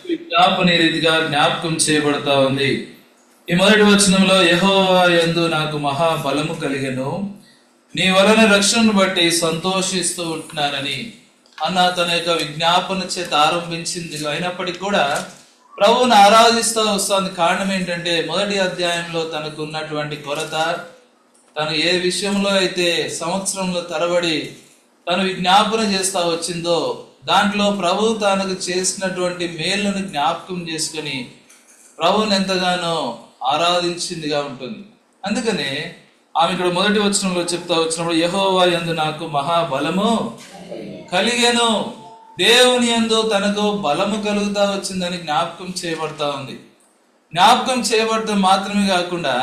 విజ్ఞాపన రీతిగా జ్ఞాపకం చేయబడతా ఉంది. ఈ మొదటి వచనంలో యెహోవా యందు నాకు మహా బలము కలిగెను, నీ వలన రక్షణను బట్టి సంతోషిస్తూ ఉంటున్నానని అన్న తన యొక్క విజ్ఞాపన చేత ఆరంభించింది. అయినప్పటికీ కూడా ప్రభువుని ఆరాధిస్తూ వస్తుంది. కారణం ఏంటంటే మొదటి అధ్యాయంలో తనకు ఉన్నటువంటి కొరత, తను ఏ విషయంలో అయితే సంవత్సరంలో తరబడి తను విజ్ఞాపన చేస్తూ వచ్చిందో దాంట్లో ప్రభు తనకు చేసినటువంటి మేళ్లను జ్ఞాపకం చేసుకుని ప్రభువుని ఎంతగానో ఆరాధించిందిగా ఉంటుంది. అందుకనే ఆమె ఇక్కడ మొదటి వచనంలో చెప్తా వచ్చినప్పుడు యెహోవా యందు నాకు మహాబలము కలిగెను, దేవుని యందు తనకు బలము కలుగుతా వచ్చిందని జ్ఞాపకం చేయబడతా ఉంది. జ్ఞాపకం చేయబడటం మాత్రమే కాకుండా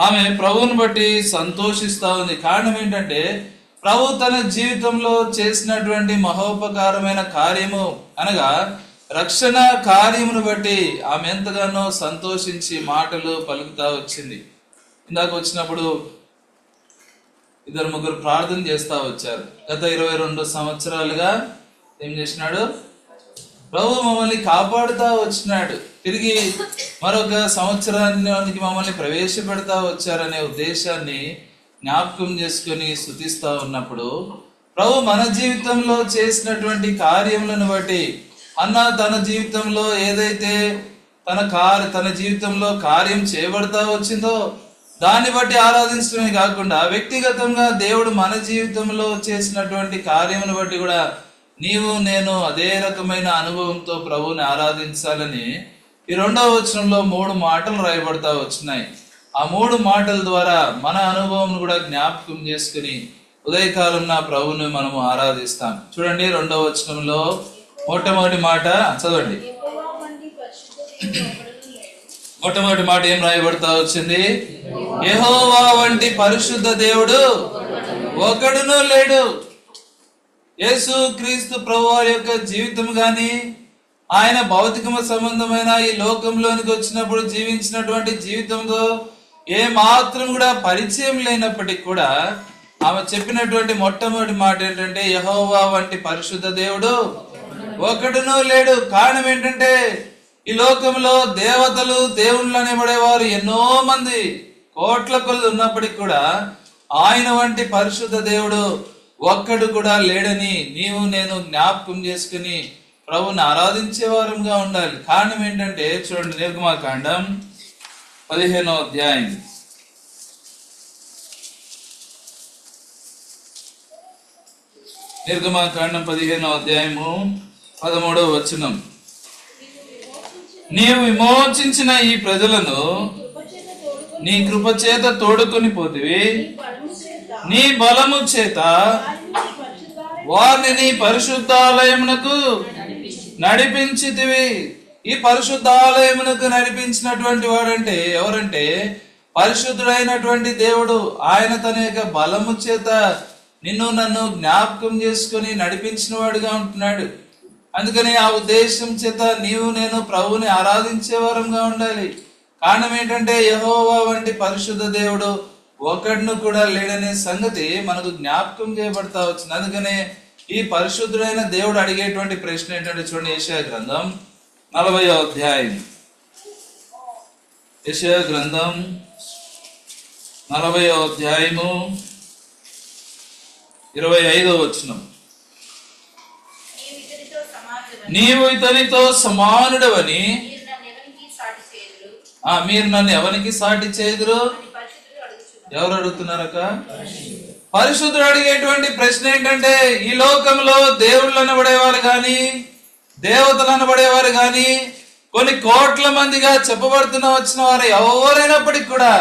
ఆమె ప్రభువుని బట్టి సంతోషిస్తా ఉంది. కారణం ఏంటంటే ప్రభు తన జీవితంలో చేసినటువంటి మహోపకారమైన కార్యము అనగా రక్షణ కార్యమును బట్టి ఆమె ఎంతగానో సంతోషించి మాటలు పలుకుతా వచ్చింది. ఇందాక వచ్చినప్పుడు 2-3 ప్రార్థన చేస్తా వచ్చారు. గత 22 సంవత్సరాలుగా ఏం చేసినాడు? ప్రభు మమ్మల్ని కాపాడుతా వచ్చినాడు. తిరిగి మరొక సంవత్సరానికి మమ్మల్ని ప్రవేశపెడతా వచ్చారనే ఉద్దేశాన్ని జ్ఞాపకం చేసుకుని స్తుతిస్తా ఉన్నప్పుడు ప్రభు మన జీవితంలో చేసినటువంటి కార్యములను బట్టి అన్న తన జీవితంలో ఏదైతే తన జీవితంలో కార్యం చేయబడతా వచ్చిందో దాన్ని బట్టి ఆరాధించడమే కాకుండా వ్యక్తిగతంగా దేవుడు మన జీవితంలో చేసినటువంటి కార్యమును బట్టి కూడా నీవు నేను అదే రకమైన అనుభవంతో ప్రభువుని ఆరాధించాలని ఈ 2వ వచనంలో 3 మాటలు రాయబడతా వచ్చినాయి. ఆ 3 మాటల ద్వారా మన అనుభవం కూడా జ్ఞాపకం చేసుకుని ఉదయకాలం నా ప్రభువుని మనము ఆరాధిస్తాం. చూడండి 2వ వచనంలో మొట్టమొదటి మాట చదవండి. మొట్టమొదటి మాట ఏం రాయబడతా వచ్చింది? యెహోవా వంటి పరిశుద్ధ దేవుడు ఒకడును లేడు. యేసు క్రీస్తు ప్రభువారి యొక్క జీవితం గాని ఆయన భౌతిక సంబంధమైన ఈ లోకంలోనికి వచ్చినప్పుడు జీవించినటువంటి జీవితంలో ఏ మాత్రం కూడా పరిచయం లేనప్పటికీ కూడా ఆమె చెప్పినటువంటి మొట్టమొదటి మాట ఏంటంటే యెహోవా వంటి పరిశుద్ధ దేవుడు ఒకడును లేడు. కారణం ఏంటంటే ఈ లోకంలో దేవతలు దేవుళ్ళు అనేబడేవారు ఎన్నో మంది కోట్ల కొలది ఉన్నప్పటికీ కూడా ఆయన వంటి పరిశుద్ధ దేవుడు ఒక్కడు కూడా లేడని నీవు నేను జ్ఞాపకం చేసుకుని ప్రభుని ఆరాధించే వారంగా ఉండాలి. కారణం ఏంటంటే చూడండి, నిర్గమాకాండం 15వ అధ్యాయం నిర్గమాకాండం 15వ అధ్యాయము 13వ వచనం. నీవు విమోచించిన ఈ ప్రజలను నీ కృపచేత తోడుకొని పోతివి, నీ బలము చేత వారిని నీ పరిశుద్ధాలయమునకు నడిపించితివి. ఈ పరిశుద్ధాలయమునకు నడిపించినటువంటి వాడంటే ఎవరంటే పరిశుద్ధుడైనటువంటి దేవుడు. ఆయన తన యొక్క బలము చేత నిన్ను నన్ను జ్ఞాపకం చేసుకుని నడిపించిన వాడుగా ఉంటున్నాడు. అందుకని ఆ ఉద్దేశం చేత నీవు నేను ప్రభువుని ఆరాధించే వారంగా ఉండాలి. కారణం ఏంటంటే యెహోవా వంటి పరిశుద్ధ దేవుడు ఒకడును కూడా లేడనే సంగతి మనకు జ్ఞాపకం చేయబడతా వచ్చింది. అందుకనే ఈ పరిశుద్ధుడైన దేవుడు అడిగేటువంటి ప్రశ్న ఏంటంటే చూడండి, యెషయా గ్రంథం 40వ అధ్యాయం. యెషయా గ్రంథం 40వ అధ్యాయము 25వ వచనం. నీవు ఇతనితో సమానుడవని మీరు నన్ను ఎవరికి సాటి చేదురు? ఎవరు అడుగుతున్నారక? పరిశుద్ధుడు అడిగేటువంటి ప్రశ్న ఏంటంటే ఈ లోకంలో దేవుళ్ళు అనబడేవారు గాని దేవతలు అనబడేవారు గాని కొన్ని కోట్ల మందిగా చెప్పబడుతున్న వచ్చిన వారు ఎవరైనప్పటికీ కూడా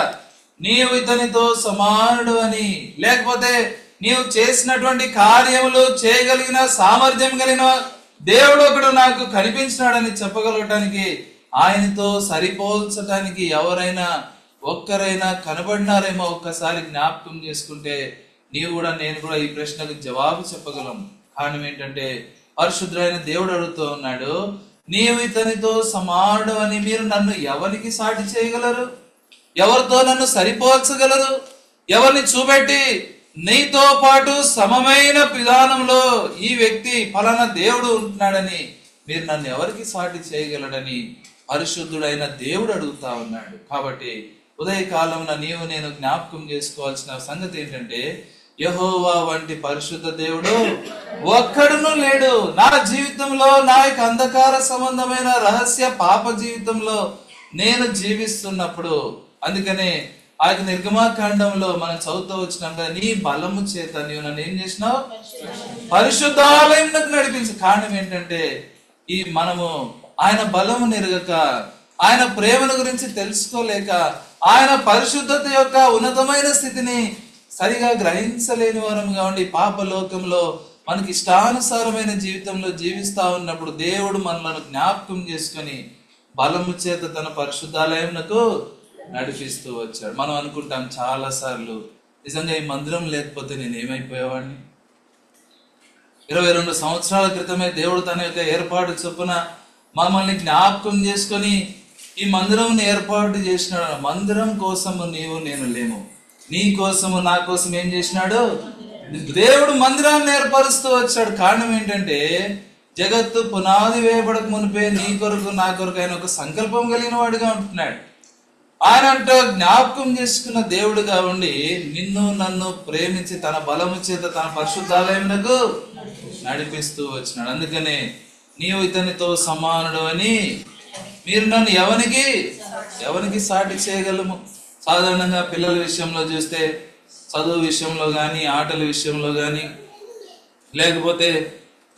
నీవు ఇతనితో సమానుడు అని, లేకపోతే నీవు చేసినటువంటి కార్యములు చేయగలిగిన సామర్థ్యం కలిగిన దేవుడు ఒకడు నాకు కనిపించినాడని చెప్పగలగటానికి ఆయనతో సరిపోల్చటానికి ఎవరైనా ఒక్కరైనా కనబడినారేమో ఒక్కసారి జ్ఞాపకం చేసుకుంటే నీవు కూడా నేను కూడా ఈ ప్రశ్నకు జవాబు చెప్పగలం. కారణం ఏంటంటే పరిశుద్ధుడైన దేవుడు అడుగుతూ ఉన్నాడు, నీవు ఇతనితో సమానుడు అని మీరు నన్ను ఎవరికి సాటి చేయగలరు? ఎవరితో నన్ను సరిపోల్చగలరు? ఎవరిని చూపెట్టి నీతో పాటు సమమైన విధానంలో ఈ వ్యక్తి ఫలానా దేవుడు ఉంటున్నాడని మీరు నన్ను ఎవరికి సాటి చేయగలడని పరిశుద్ధుడైన దేవుడు అడుగుతా ఉన్నాడు. కాబట్టి ఉదయకాలంలో నీవు నేను జ్ఞాపకం చేసుకోవాల్సిన సంగతి ఏంటంటే, యెహోవా వంటి పరిశుద్ధ దేవుడు ఒక్కడును లేడు. నా జీవితంలో, నా యొక్క అంధకార సంబంధమైన రహస్య పాప జీవితంలో నేను జీవిస్తున్నప్పుడు, అందుకనే ఆ యొక్క నిర్గమాకాండంలో మనం చదువుతూ వచ్చినాం కదా, నీ బలము చేత నీవు నన్ను ఏం చేసినావు, పరిశుద్ధాలయంలోకి నడిపించు. కారణం ఏంటంటే, ఈ మనము ఆయన బలము నెరగక, ఆయన ప్రేమను గురించి తెలుసుకోలేక, ఆయన పరిశుద్ధత యొక్క ఉన్నతమైన స్థితిని సరిగా గ్రహించలేని వారముగా ఉండి పాపలోకంలో మనకి ఇష్టానుసారమైన జీవితంలో జీవిస్తా ఉన్నప్పుడు దేవుడు మనలను జ్ఞాపకం చేసుకొని బలము చేత తన పరిశుద్ధాలయంకు నడిపిస్తూ వచ్చాడు. మనం అనుకుంటాం చాలా సార్లు, నిజంగా ఈ మందిరం లేకపోతే నేను ఏమైపోయేవాడిని. 22 సంవత్సరాల క్రితమే దేవుడు తన యొక్క ఏర్పాటు చొప్పున మమ్మల్ని జ్ఞాపకం చేసుకొని ఈ మందిరం ఏర్పాటు చేసినాడు. మందిరం కోసము నీవు నేను లేము, నీ కోసము నా కోసం ఏం చేసినాడు దేవుడు మందిరాన్ని ఏర్పరుస్తూ వచ్చాడు. కారణం ఏంటంటే, జగత్తు పునాది వేయబడక మునిపే నీ కొరకు నా కొరకు ఆయన ఒక సంకల్పం కలిగిన వాడుగా ఉంటున్నాడు. ఆయన అంటే జ్ఞాపకం చేసుకున్న దేవుడుగా ఉండి నిన్ను నన్ను ప్రేమించి తన బలము చేత తన పరిశుద్ధాలయమునకు నడిపిస్తూ వచ్చినాడు. అందుకనే నీవు ఇతనితో సమానుడు అని, మీరు నన్ను ఎవరికి సాటి చేయగలము. సాధారణంగా పిల్లల విషయంలో చూస్తే, చదువు విషయంలో కానీ, ఆటల విషయంలో కానీ, లేకపోతే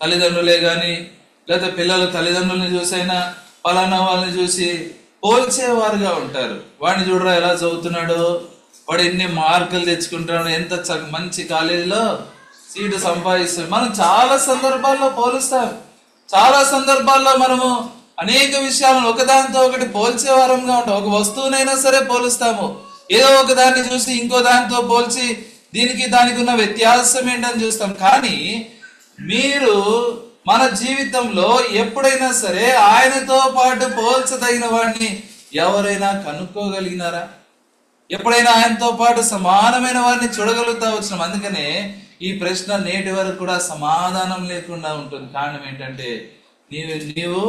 తల్లిదండ్రులే కానీ, లేదా పిల్లలు తల్లిదండ్రులని చూసైనా పలానా వాళ్ళని చూసి పోల్చేవారుగా ఉంటారు. వాడిని చూడరా ఎలా చదువుతున్నాడు, వాడు ఎన్ని మార్కులు తెచ్చుకుంటాడు, ఎంత మంచి కాలేజీలో సీటు సంపాదిస్తాడు. మనం చాలా సందర్భాల్లో పోలుస్తాం. చాలా సందర్భాల్లో మనము అనేక విషయాలను ఒకదానితో ఒకటి పోల్చేవారంగా ఉంటాం. ఒక వస్తువునైనా సరే పోలుస్తాము. ఏదో ఒక దాన్ని చూసి ఇంకో దానితో పోల్చి దీనికి దానికి ఉన్న వ్యత్యాసం ఏంటని చూస్తాం. కానీ మీరు మన జీవితంలో ఎప్పుడైనా సరే ఆయనతో పాటు పోల్చదగిన వాడిని ఎవరైనా కనుక్కోగలిగినారా? ఎప్పుడైనా ఆయనతో పాటు సమానమైన వారిని చూడగలుగుతా వచ్చినాం. అందుకనే ఈ ప్రశ్న నేటి వరకు కూడా సమాధానం లేకుండా ఉంటుంది. కారణం ఏంటంటే, నీవు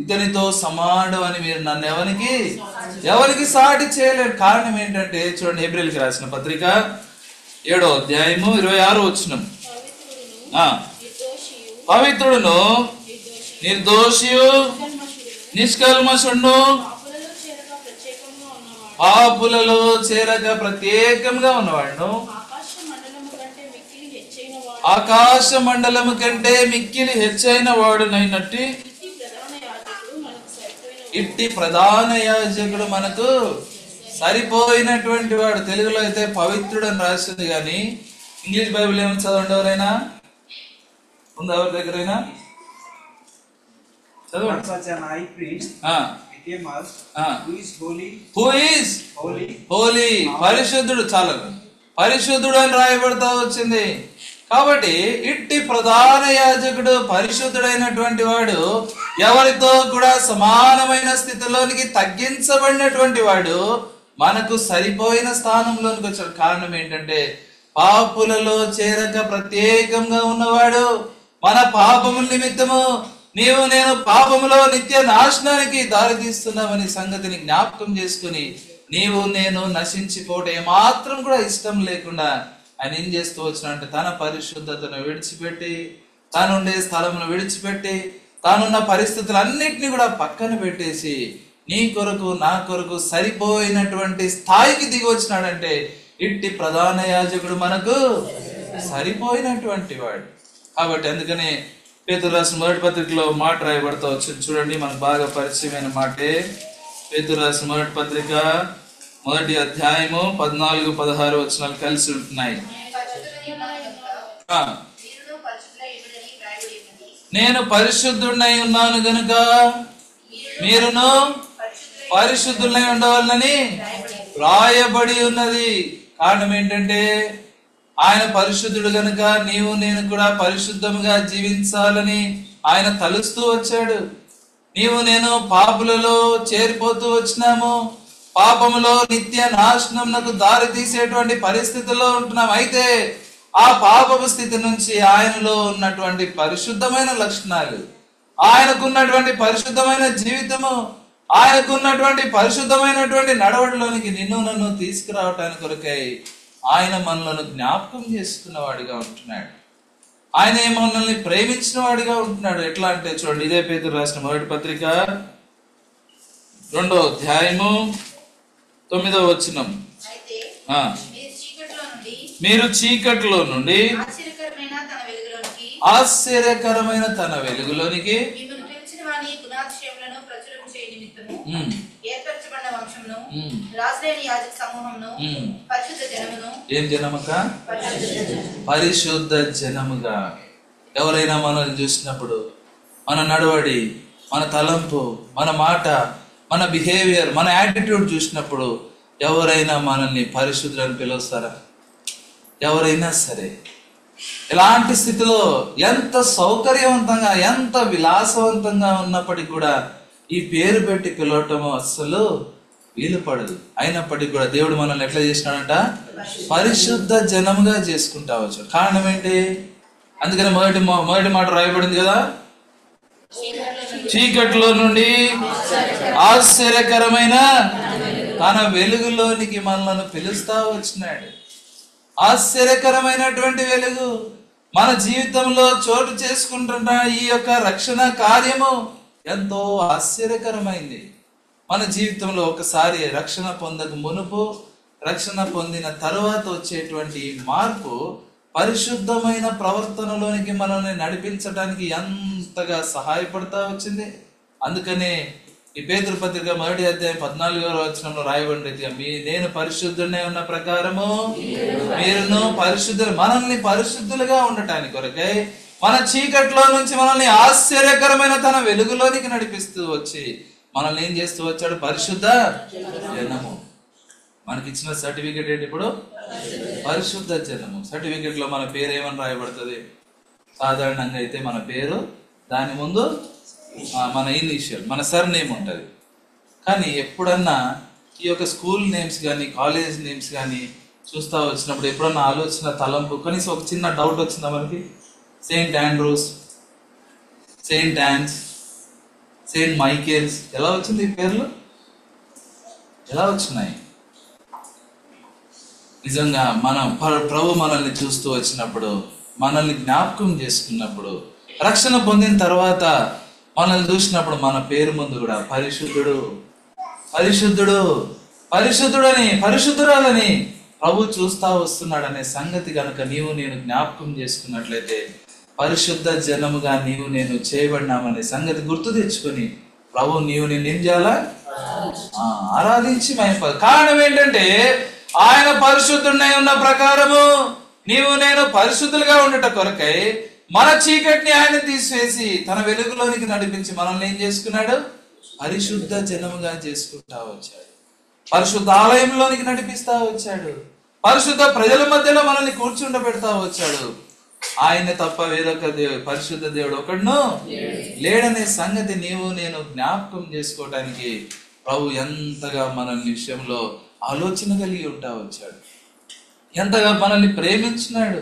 ఇతనితో సమానుడు అని మీరు నన్ను ఎవరికి సాటి చేయలేరు. కారణం ఏంటంటే, చూడండి, హెబ్రీయులకు రాసిన పత్రిక 7వ అధ్యాయము 26వ వచనం, పవిత్రుడును నిర్దోషియు నిష్కల్మషుడును పాపులలో చేరక ప్రత్యేకంగా ఉన్నవాడును, ఆకాశ మండలము కంటే మిక్కిలి హెచ్చైన వాడునైనట్టి ఇట్టి ప్రధాన యాజకుడు మనకు సరిపోయినటువంటి వాడు. తెలుగులో అయితే పవిత్రుడు అని రాసింది, కానీ ఇంగ్లీష్ బైబిల్ ఏమని చదవండి. ఎవరైనా ఉందా ఎవరి దగ్గరైనా? చదవండి. పరిశుద్ధుడు, చాలా పరిశుద్ధుడు అని రాయబడతా వచ్చింది. కాబట్టి ఇట్టి ప్రధాన యాజకుడు పరిశుద్ధుడైనటువంటి వాడు, ఎవరితో కూడా సమానమైన స్థితిలోనికి తగ్గించబడినటువంటి వాడు, మనకు సరిపోయిన స్థానంలోనికి వచ్చాడు. కారణం ఏంటంటే, పాపులలో చేరక ప్రత్యేకంగా ఉన్నవాడు. మన పాపముల నిమిత్తము నీవు నేను పాపములో నిత్య నాశనానికి దారితీస్తున్నామని సంగతిని జ్ఞాపకం చేసుకుని నీవు నేను నశించిపోవటం ఏమాత్రం కూడా ఇష్టం లేకుండా ఆయన ఏం చేస్తూ వచ్చినంటే, తన పరిశుద్ధతను విడిచిపెట్టి, తానుండే స్థలమును విడిచిపెట్టి, తానున్న పరిస్థితులన్నిటిని కూడా పక్కన పెట్టేసి నీ కొరకు నా కొరకు సరిపోయినటువంటి స్థాయికి దిగి వచ్చినాడంటే, ఇట్టి ప్రధాన యాజకుడు మనకు సరిపోయినటువంటి వాడు. కాబట్టి అందుకనే పేతురు రాసిన మొదటి పత్రికలో మాట రాయబడతా వచ్చింది. చూడండి, మనకు బాగా పరిచయమైన మాటే. పేతురు రాసిన మొదటి పత్రిక 1వ అధ్యాయము 14-16 వచనాలు కలిసి ఉంటున్నాయి. నేను పరిశుద్ధుడై ఉన్నాను గనుక మీరును పరిశుద్ధులై ఉండవాలని రాయబడి ఉన్నది. కారణం ఏంటంటే, ఆయన పరిశుద్ధుడు గనుక నీవు నేను కూడా పరిశుద్ధంగా జీవించాలని ఆయన తలుస్తూ వచ్చాడు. నీవు నేను పాపులలో చేరిపోతూ వచ్చినాము, పాపములో నిత్య నాశనమునకు దారి తీసేటువంటి పరిస్థితుల్లో ఉంటున్నాం. అయితే ఆ పాపపు స్థితి నుంచి ఆయనలో ఉన్నటువంటి పరిశుద్ధమైన లక్షణాలు, ఆయనకున్నటువంటి పరిశుద్ధమైన జీవితము, ఆయనకున్నటువంటి పరిశుద్ధమైనటువంటి నడవడిలోనికి నిన్ను నన్ను తీసుకురావటానికి కొరకై ఆయన మనలను జ్ఞాపకం చేసుకున్న వాడిగా ఉంటున్నాడు. ఆయన మనల్ని ప్రేమించిన వాడిగా ఉంటున్నాడు. ఎట్లా అంటే చూడండి, ఇదే పేతురు రాసిన మొదటి పత్రిక 2వ అధ్యాయము 9వ వచనం. మీరు చీకటిలో నుండి ఆశ్చర్యకరమైన తన వెలుగులోనికి ఏం జనముక? పరిశుద్ధ జనముగా. ఎవరైనా మనల్ని చూసినప్పుడు, మన నడవడి, మన తలంపు, మన మాట, మన బిహేవియర్, మన యాటిట్యూడ్ చూసినప్పుడు ఎవరైనా మనల్ని పరిశుద్ధులని పిలుస్తారా? ఎవరైనా సరే ఎలాంటి స్థితిలో, ఎంత సౌకర్యవంతంగా, ఎంత విలాసవంతంగా ఉన్నప్పటికీ కూడా ఈ పేరు పెట్టి పిలవటము అస్సలు వీలు పడదు. అయినప్పటికీ కూడా దేవుడు మనల్ని ఎట్లా చేసినాడంట? పరిశుద్ధ జనముగా చేసుకుంటా వచ్చాడు. కారణం ఏంటి? అందుకని మొదటి మాట రాయబడింది కదా, చీకటిలో నుండి ఆశ్చర్యకరమైన తన వెలుగులోనికి మనల్ని పిలుస్తా వచ్చినాడు. ఆశ్చర్యకరమైనటువంటి వెలుగు మన జీవితంలో చోటు చేసుకుంటున్న ఈ యొక్క రక్షణ కార్యము ఎంతో ఆశ్చర్యకరమైంది. మన జీవితంలో ఒకసారి రక్షణ పొందక మునుపు, రక్షణ పొందిన తరువాత వచ్చేటువంటి మార్పు పరిశుద్ధమైన ప్రవర్తనలోనికి మనల్ని నడిపించడానికి ఎంతగా సహాయపడతా వచ్చింది. అందుకనే ఈ పేతురు పత్రిక 1వ అధ్యాయం 14వ వచనంలో రాయబడింది, నేను పరిశుద్ధునే ఉన్న ప్రకారము మీరును పరిశుద్ధులు. మనల్ని పరిశుద్ధులుగా ఉండటానికి కొరకై మన చీకట్లో నుంచి మనల్ని ఆశ్చర్యకరమైన తన వెలుగులోనికి నడిపిస్తూ వచ్చి మనల్ని ఏం చేస్తూ వచ్చాడు? పరిశుద్ధ జనము. మనకిచ్చిన సర్టిఫికేట్ ఏంటి ఇప్పుడు? పరిశుద్ధ జనము. సర్టిఫికేట్ లో మన పేరు ఏమని రాయబడుతుంది? సాధారణంగా అయితే మన పేరు, దాని ముందు మన ఇనిషియల్, మన సర్ నేమ్ ఉంటుంది. కానీ ఎప్పుడన్నా ఈ యొక్క స్కూల్ నేమ్స్ కానీ, కాలేజ్ నేమ్స్ కానీ చూస్తా వచ్చినప్పుడు ఎప్పుడన్నా ఆలోచన, తలంపు, కనీసం ఒక చిన్న డౌట్ వచ్చిందా మనకి? Saint Andrew's, saint Ann's, saint Michael's, ఎలా వచ్చింది ఈ పేర్లు? ఎలా వచ్చినాయి? నిజంగా మన ప్రభు మనల్ని చూస్తూ వచ్చినప్పుడు, మనల్ని జ్ఞాపకం చేసుకున్నప్పుడు, రక్షణ పొందిన తర్వాత మనల్ని చూసినప్పుడు మన పేరు ముందు కూడా పరిశుద్ధుడు, పరిశుద్ధుడు, పరిశుద్ధుడని, పరిశుద్ధురాలని ప్రభు చూస్తా వస్తున్నాడనే సంగతి కనుక నీవు నేను జ్ఞాపకం చేసుకున్నట్లయితే, పరిశుద్ధ జనముగా నీవు నేను చేయబడినామనే సంగతి గుర్తు తెచ్చుకొని ప్రభు నీవు నేను ఏం చేయాలా? ఆరాధించి కారణం ఏంటంటే ఆయన పరిశుద్ధుడై ఉన్న ప్రకారము నీవు నేను పరిశుద్ధులుగా ఉండట కొరకై మన చీకటిని ఆయన తీసివేసి తన వెలుగులోనికి నడిపించి మనల్ని ఏం చేసుకున్నాడు? పరిశుద్ధ జనముగా చేసుకుంటా వచ్చాడు. పరిశుద్ధ ఆలయంలోనికి నడిపిస్తా వచ్చాడు. పరిశుద్ధ ప్రజల మధ్యలో మనల్ని కూర్చుండబెడతా వచ్చాడు. ఆయన తప్ప వేరొక పరిశుద్ధ దేవుడు ఒకడును లేడనే సంగతి నీవు నేను జ్ఞాపకం చేసుకోవటానికి ప్రభు ఎంతగా మనల్ని విషయంలో ఆలోచన కలిగి ఉంటా వచ్చాడు. ఎంతగా మనల్ని ప్రేమించినాడు.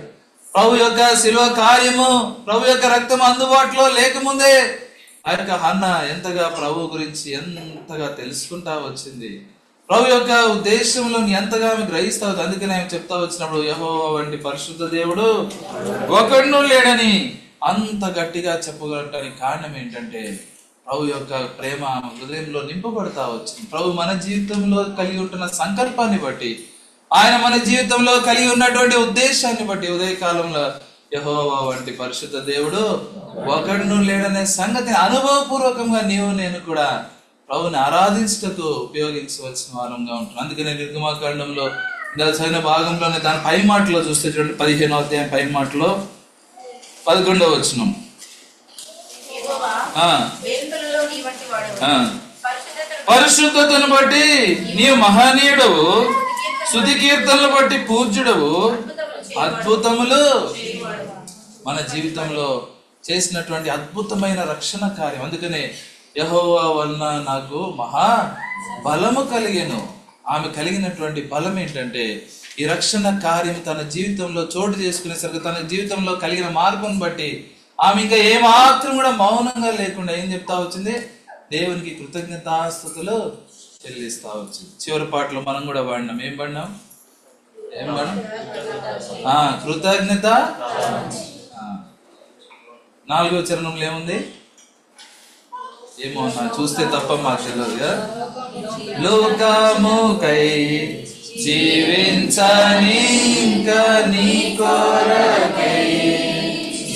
ప్రభు యొక్క శిలువ కార్యము, ప్రభు యొక్క రక్తం అందుబాటులో లేకముందే ఆ యొక్క హన్న ఎంతగా ప్రభు గురించి ఎంతగా తెలుసుకుంటా వచ్చింది. ప్రభు యొక్క ఉద్దేశంలో ఎంతగా ఆమె గ్రహిస్తా. అందుకని ఆమె చెప్తా వచ్చినప్పుడు యెహోవా వంటి పరిశుద్ధ దేవుడు ఒకడును లేడని అంత గట్టిగా చెప్పగలటానికి కారణం ఏంటంటే ప్రభు యొక్క ప్రేమ హృదయంలో నింపబడతా వచ్చింది. ప్రభు మన జీవితంలో కలిగి ఉంటున్న సంకల్పాన్ని బట్టి, ఆయన మన జీవితంలో కలిగి ఉన్నటువంటి ఉద్దేశాన్ని బట్టి ఉదయకాలంలో యెహోవా వంటి పరిశుద్ధ దేవుడు ఒకడును లేడనే సంగతిని అనుభవపూర్వకంగా నీవు నేను కూడా ప్రభుని ఆరాధించటకు ఉపయోగించవలసిన వారంగా ఉంటుంది. అందుకనే నిర్గమాకాండంలో చదివిన భాగంలోనే దాని పై మాటలో చూస్తే చూడండి, 15వ అధ్యాయం పై మాటలో 11వ వచనం, పరిశుద్ధతను బట్టి నీవు మహనీయుడవు, స్తుతి కీర్తనలు బట్టి పూజ్యుడవు, అద్భుతములు. మన జీవితంలో చేసినటువంటి అద్భుతమైన రక్షణ కార్యం. అందుకనే యెహోవా వలన నాకు మహా బలము కలిగెను. ఆమె కలిగినటువంటి బలం ఏంటంటే ఈ రక్షణ కార్యం తన జీవితంలో చోటు చేసుకునేసరికి, తన జీవితంలో కలిగిన మార్పును బట్టి ఆమె ఇంకా ఏమాత్రం కూడా మౌనంగా లేకుండా ఏం చెప్తా వచ్చింది? దేవునికి కృతజ్ఞతాస్తుతులు చెల్లిస్తా వచ్చింది. చివరి పాటలో మనం కూడా పాడినాం. ఏం పాడినాం? కృతజ్ఞత. 4వ చరణంలో ఏముంది? ఏమో చూస్తే తప్ప మాకు తెలియదు కదా. లోకముకై జీవించని ఇంకా నీ కొరకై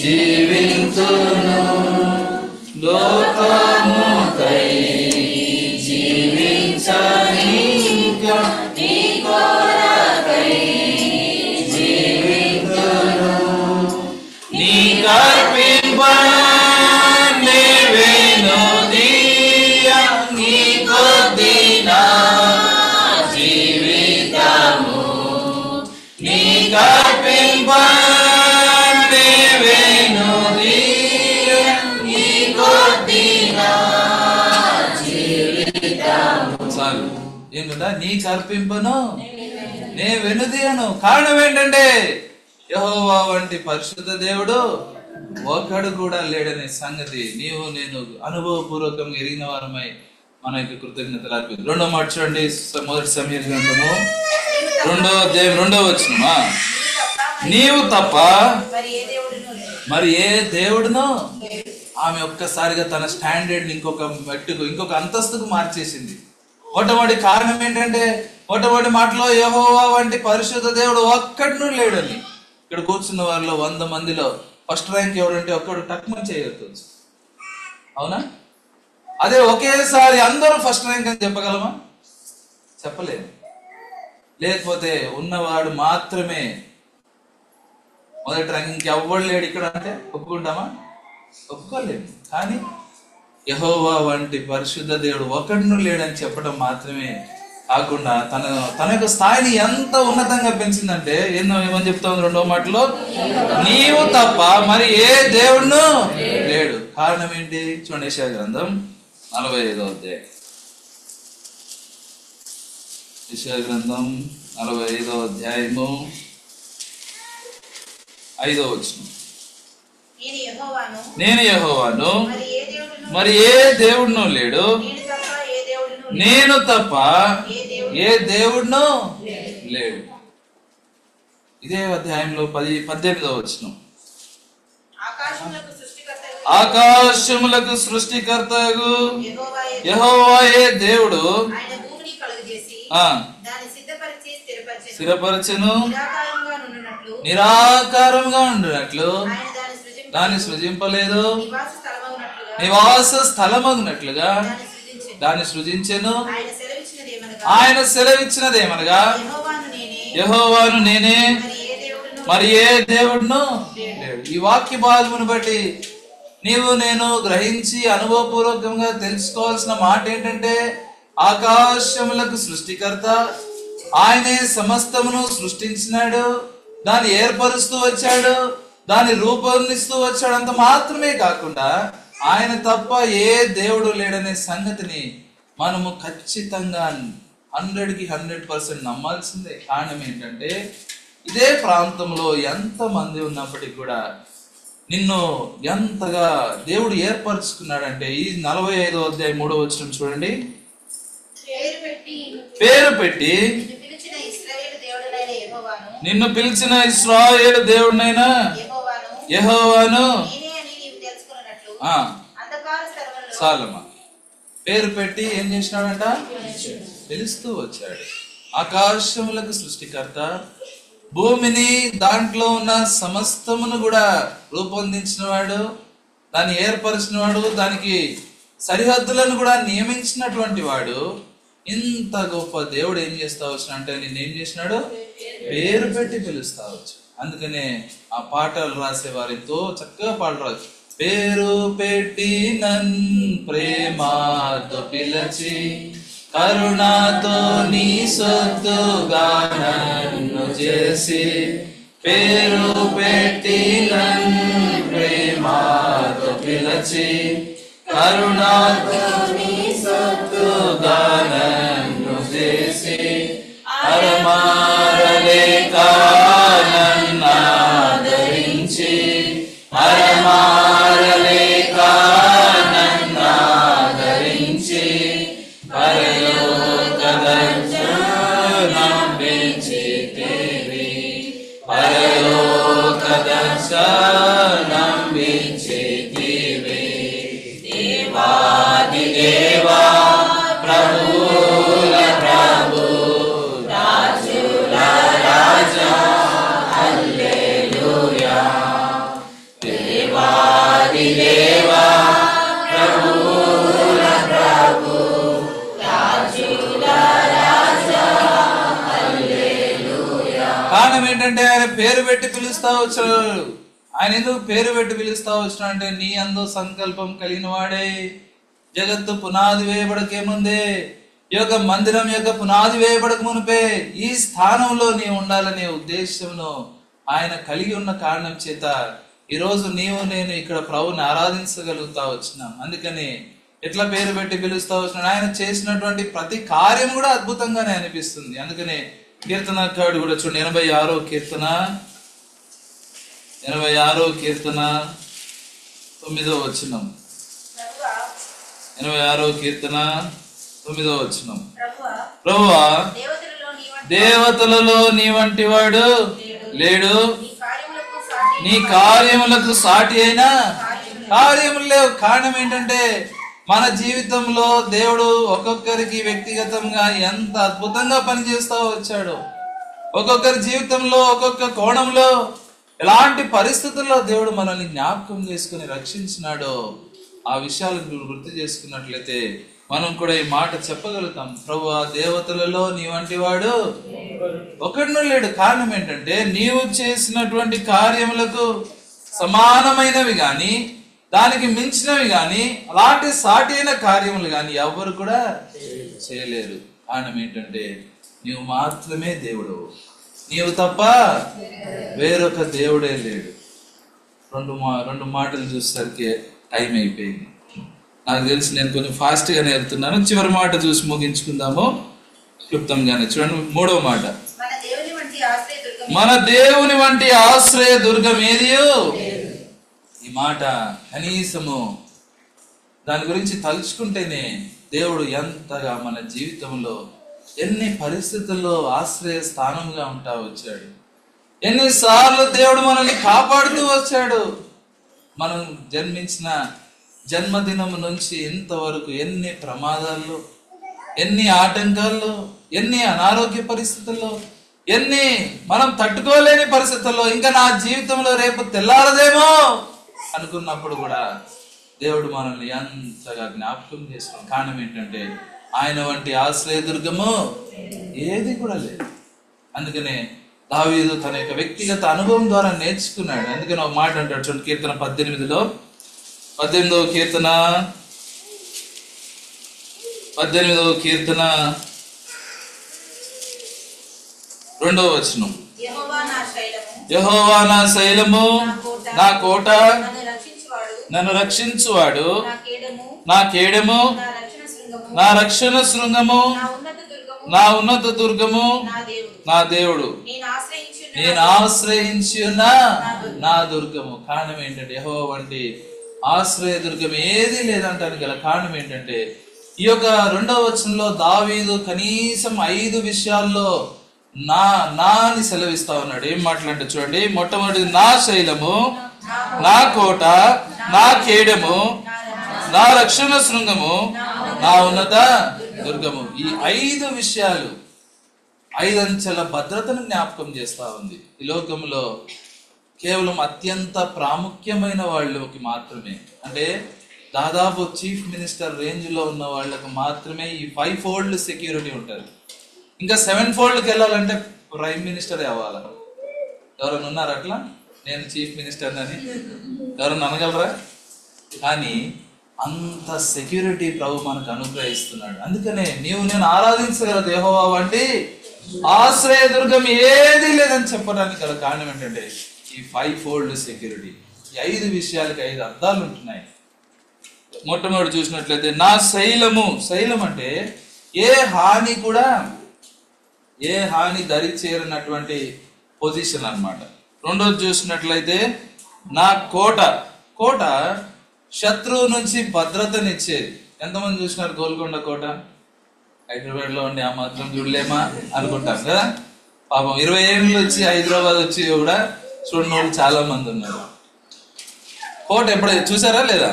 జీవించును, లోకముకై జీవించని ఇంకా నీ కొరకై జీవించును, నీ కర్పింప నీవేను దియ నీ కొద్దిన జీవితము, నీ కర్పింప నీవేను దియ నీ కొద్దిన జీవితము. చాలు. ఏంటంటే నీకు అర్పింపను నే వెనుదీయను. కారణం ఏంటంటే యెహోవా వంటి పరిశుద్ధ దేవుడు ఒకడు కూడా లేడనే సంగతి నీవు నేను అనుభవపూర్వకంగా ఎరిగిన వారమై మన యొక్క కృతజ్ఞతలు అర్పిద్దాం. 2వ మాట చూడండి, మొదటి సమూయేలు గ్రంథము 2వ అధ్యాయం 2వ వచనమా, నీవు తప్ప మరి ఏ దేవుడును. ఆమె ఒక్కసారిగా తన స్టాండర్డ్ ఇంకొక మెట్టుకు ఇంకొక అంతస్తుకు మార్చేసింది. మొట్టమొదటి కారణం ఏంటంటే మొట్టమొదటి మాటలో యెహోవా వంటి పరిశుద్ధ దేవుడు ఒక్కడును లేడని. ఇక్కడ కూర్చున్న వారిలో 100 మందిలో ఫస్ట్ ర్యాంక్ ఎవడంటే ఒక్కడు టక్మని చేయవచ్చు. అవునా? అదే ఒకేసారి అందరూ ఫస్ట్ ర్యాంక్ అని చెప్పగలమా? చెప్పలేము. లేకపోతే ఉన్నవాడు మాత్రమే మొదటి ర్యాంక్, ఇంకెవ్వడు లేడు ఇక్కడ అంటే ఒప్పుకుంటామా? ఒప్పుకోలేము. కానీ యెహోవా వంటి పరిశుద్ధ దేవుడు ఒకడును లేడని చెప్పడం మాత్రమే కాకుండా తన యొక్క స్థాయిని ఎంత ఉన్నతంగా పెంచిందంటే ఏమని చెప్తా ఉంది 2వ మాటలో, నీవు తప్ప మరి ఏ దేవుడును లేడు. కారణం ఏంటి? చూడండి, యెషయా గ్రంథం 45వ అధ్యాయం. యెషయా గ్రంథం 45వ అధ్యాయము 5వ వచనం, నేను యెహోవాను మరి ఏ దేవుడును లేడు, నేను తప్ప ఏ దేవుడును లేడు. ఇదే అధ్యాయంలో 18వ వచనం, ఆకాశములకు సృష్టికర్తగు యెహోవాయే దేవుడు స్థిరపరచెను, నిరాకారంగా ఉండునట్లు దాన్ని సృజింపలేదు, నివాస స్థలమగునట్లుగా దాన్ని సృజించెను. ఆయన సెలవిచ్చినదేమనగా యెహోవాను నేనే మరి ఏ దేవుడును లేడు. ఈ వాక్య భాగమును బట్టి నీవు నేను గ్రహించి అనుభవపూర్వకంగా తెలుసుకోవాల్సిన మాట ఏంటంటే ఆకాశములకు సృష్టికర్త ఆయనే సమస్తమును సృష్టించినాడు, దాన్ని ఏర్పరుస్తూ వచ్చాడు, దాన్ని రూపొందిస్తూ వచ్చాడు. అంత మాత్రమే కాకుండా ఆయన తప్ప ఏ దేవుడు లేడనే సంగతిని మనము ఖచ్చితంగా 100కి 100% నమ్మాల్సిందే. కారణం ఏంటంటే ఇదే ప్రాంతంలో ఎంత మంది ఉన్నప్పటికీ కూడా నిన్ను ఎంతగా దేవుడు ఏర్పరచుకున్నాడంటే ఈ 45వ అధ్యాయం 3వ వచనం చూడండి, పేరు పెట్టి నిన్ను పిలిచిన ఇశ్రాయేలు దేవుడినైనా యెహోవాను. చాలమ్మా, పేరు పెట్టి ఏం చేసినాడంట? పిలుస్తూ వచ్చాడు. ఆకాశములకు సృష్టికర్త, భూమిని దాంట్లో ఉన్న సమస్తమును కూడా రూపొందించిన వాడు, దాన్ని ఏర్పరిచిన వాడు, దానికి సరిహద్దులను కూడా నియమించినటువంటి వాడు. ఇంత గొప్ప దేవుడు ఏం చేస్తా వచ్చు అంటే నిన్నేం చేసినాడు? పేరు పెట్టి పిలుస్తా వచ్చు. అందుకనే ఆ పాటలు రాసే వారు ఎంతో చక్కగా పాటలు రాదు. పేరు పెట్టి నన్ ప్రేమతో పిలచి కరుణతో నీ సొత్తుగా నన్ను చేసి, పేరు పెట్టి నన్ ప్రేమతో పిలచి కరుణతో నీ సొత్తుగా నన్ను చేసి, అరమారలేక నన్ను ఆదరించి అరమా దేవా ప్రభువుల ప్రభు రాజుల రాజా హల్లెలూయా దేవాది దేవా ప్రభువుల ప్రభు రాజుల రాజా హల్లెలూయా. కారణం ఏంటంటే ఆయన పేరు పెట్టి పిలుస్తా వచ్చాడు. ఆయన ఎందుకు పేరు పెట్టి పిలుస్తా వచ్చిన అంటే నీ అందు సంకల్పం కలిగిన వాడే. జగత్తు పునాది వేయబడకే ముందే, ఈ యొక్క మందిరం యొక్క పునాది వేయబడక మునిపే ఈ స్థానంలో నీవు ఉండాలనే ఉద్దేశంలో ఆయన కలిగి ఉన్న కారణం చేత ఈరోజు నీవు నేను ఇక్కడ ప్రభుని ఆరాధించగలుగుతా వచ్చినాం. అందుకని ఎట్లా పేరు పెట్టి పిలుస్తా వచ్చినాడు. ఆయన చేసినటువంటి ప్రతి కార్యం కూడా అద్భుతంగానే అనిపిస్తుంది. అందుకనే కీర్తనకారుడు కూడా చూడండి 86వ కీర్తన 9వ వచనం. 86వ కీర్తన 9వ వచనం. ప్రభువా దేవతలలో నీ వంటి వాడు లేడు, నీ కార్యములకు సాటి అయినా కార్యములు లేవు. కారణం ఏంటంటే మన జీవితంలో దేవుడు ఒక్కొక్కరికి వ్యక్తిగతంగా ఎంత అద్భుతంగా పనిచేస్తూ వచ్చాడు. ఒక్కొక్కరి జీవితంలో ఒక్కొక్క కోణంలో ఎలాంటి పరిస్థితుల్లో దేవుడు మనల్ని జ్ఞాపకం చేసుకుని రక్షించినాడో ఆ విషయాలను గుర్తు చేసుకున్నట్లయితే మనం కూడా ఈ మాట చెప్పగలుగుతాం. ప్రభువా దేవతలలో నీ వంటి వాడు ఒకడును లేడు. కారణం ఏంటంటే నీవు చేసినటువంటి కార్యములకు సమానమైనవి గాని దానికి మించినవి గాని అలాంటి సాటి అయిన కార్యములు గాని ఎవరు కూడా చేయలేరు. కారణం ఏంటంటే నీవు మాత్రమే దేవుడు, నీవు తప్ప వేరొక దేవుడే లేడు. రెండు మాటలు చూసేసరికి టైం అయిపోయింది. నాకు తెలిసి నేను కొంచెం ఫాస్ట్గానే వెళ్తున్నాను. చివరి మాట చూసి ముగించుకుందాము క్లుప్తంగానే. చూడండి 3వ మాట, మన దేవుని వంటి ఆశ్రయ దుర్గం ఏదియో. ఈ మాట కనీసము దాని గురించి తలుచుకుంటేనే దేవుడు ఎంతగా మన జీవితంలో ఎన్ని పరిస్థితుల్లో ఆశ్రయ స్థానంగా ఉంటా వచ్చాడు. ఎన్నిసార్లు దేవుడు మనల్ని కాపాడుతూ వచ్చాడు. మనం జన్మించిన జన్మదినం నుంచి ఇంతవరకు ఎన్ని ప్రమాదాల్లో, ఎన్ని ఆటంకాల్లో, ఎన్ని అనారోగ్య పరిస్థితుల్లో, ఎన్ని మనం తట్టుకోలేని పరిస్థితుల్లో, ఇంకా నా జీవితంలో రేపు తెల్లారదేమో అనుకున్నప్పుడు కూడా దేవుడు మనల్ని ఎంతగా జ్ఞాపకం చేస్తున్నాం. కారణం ఏంటంటే ఆయన వంటి ఆశ్రయదుర్గము ఏది కూడా లేదు. అందుకనే దావీదు తన యొక్క వ్యక్తిగత అనుభవం ద్వారా నేర్చుకున్నాడు. అందుకని ఒక మాట అంటాడు చూడండి కీర్తన 18వ కీర్తన 2వ వచనం. యెహోవా నా శైలము, నా కోట, నన్ను రక్షించువాడు, నా కేడము, నా రక్షణ శృంగము, నా ఉన్నత దుర్గము, నా దేవుడు, నేను ఆశ్రయించి ఉన్న నా దుర్గము. కారణం ఏంటంటే యెహోవా వంటి ఆశ్రయ దుర్గం ఏది లేదంటానికి గల కారణం ఏంటంటే ఈ యొక్క 2వ వచనంలో దావీదు కనీసం 5 విషయాల్లో నా అని సెలవిస్తా ఉన్నాడు. ఏం మాట్లాడంటే చూడండి, మొట్టమొదటిది నా శైలము, నా కోట, నా కేడము, నా రక్షణ శృంగము, నా ఉన్నత దుర్గము. ఈ 5 విషయాలు 5 అంచెల భద్రతను జ్ఞాపకం చేస్తా ఉంది. ఈ లోకంలో కేవలం అత్యంత ప్రాముఖ్యమైన వాళ్ళకి మాత్రమే, అంటే దాదాపు చీఫ్ మినిస్టర్ రేంజ్ లో ఉన్న వాళ్ళకి మాత్రమే ఈ 5-fold సెక్యూరిటీ ఉంటుంది. ఇంకా 7-foldకి వెళ్ళాలంటే ప్రైమ్ మినిస్టరే అవ్వాలి. ఎవరైనా ఉన్నారు అట్లా? నేను చీఫ్ మినిస్టర్ అని ఎవరైనా అనగలరా? కానీ అంత సెక్యూరిటీ ప్రభు మనకు అనుగ్రహిస్తున్నాడు. అందుకనే నీవు నేను ఆరాధించగలదు యెహోవా వంటి ఆశ్రయ దుర్గం ఏది లేదని చెప్పడానికి గల కారణం ఏంటంటే ఈ 5-fold సెక్యూరిటీ. ఈ 5 విషయాలకి 5 అర్థాలు ఉంటున్నాయి. మొట్టమొదటి చూసినట్లయితే నా శైలము, శైలం అంటే ఏ హాని దరి చేరినటువంటి పొజిషన్ అన్నమాట. రెండోది చూసినట్లయితే నా కోట, కోట శత్రువు నుంచి భద్రతనిచ్చేది. ఎంతమంది చూసినారు గోల్కొండ కోట? హైదరాబాద్ లో ఉండి ఆ మాత్రం చూడలేమా అనుకుంటాం కదా. పాపం 20 ఏళ్ళు వచ్చి హైదరాబాద్ వచ్చి కూడా చూడని వాళ్ళు చాలా మంది ఉన్నారు. కోట ఎప్పుడైతే చూసారా లేదా?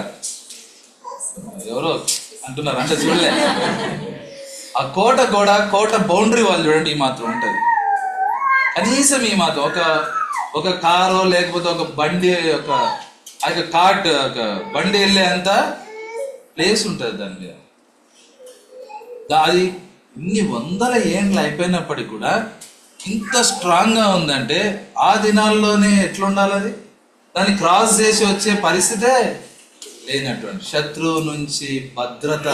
ఎవరో అంటున్నారు, అంటే చూడలే. ఆ కోట బౌండరీ వాళ్ళు చూడండి ఈ మాత్రం ఉంటుంది, కనీసం ఈ మాత్రం. ఒక కారు లేకపోతే ఒక బండి, ఒక బండి వెళ్ళే అంత ప్లేస్ ఉంటుంది దాని మీద. అది ఇన్ని వందల ఏండ్లు అయిపోయినప్పటికీ కూడా ఇంత స్ట్రాంగ్ గా ఉందంటే ఆ దినాల్లోనే ఎట్లుండాలి అది? దాన్ని క్రాస్ చేసి వచ్చే పరిస్థితే లేనటువంటి, శత్రువు నుంచి భద్రత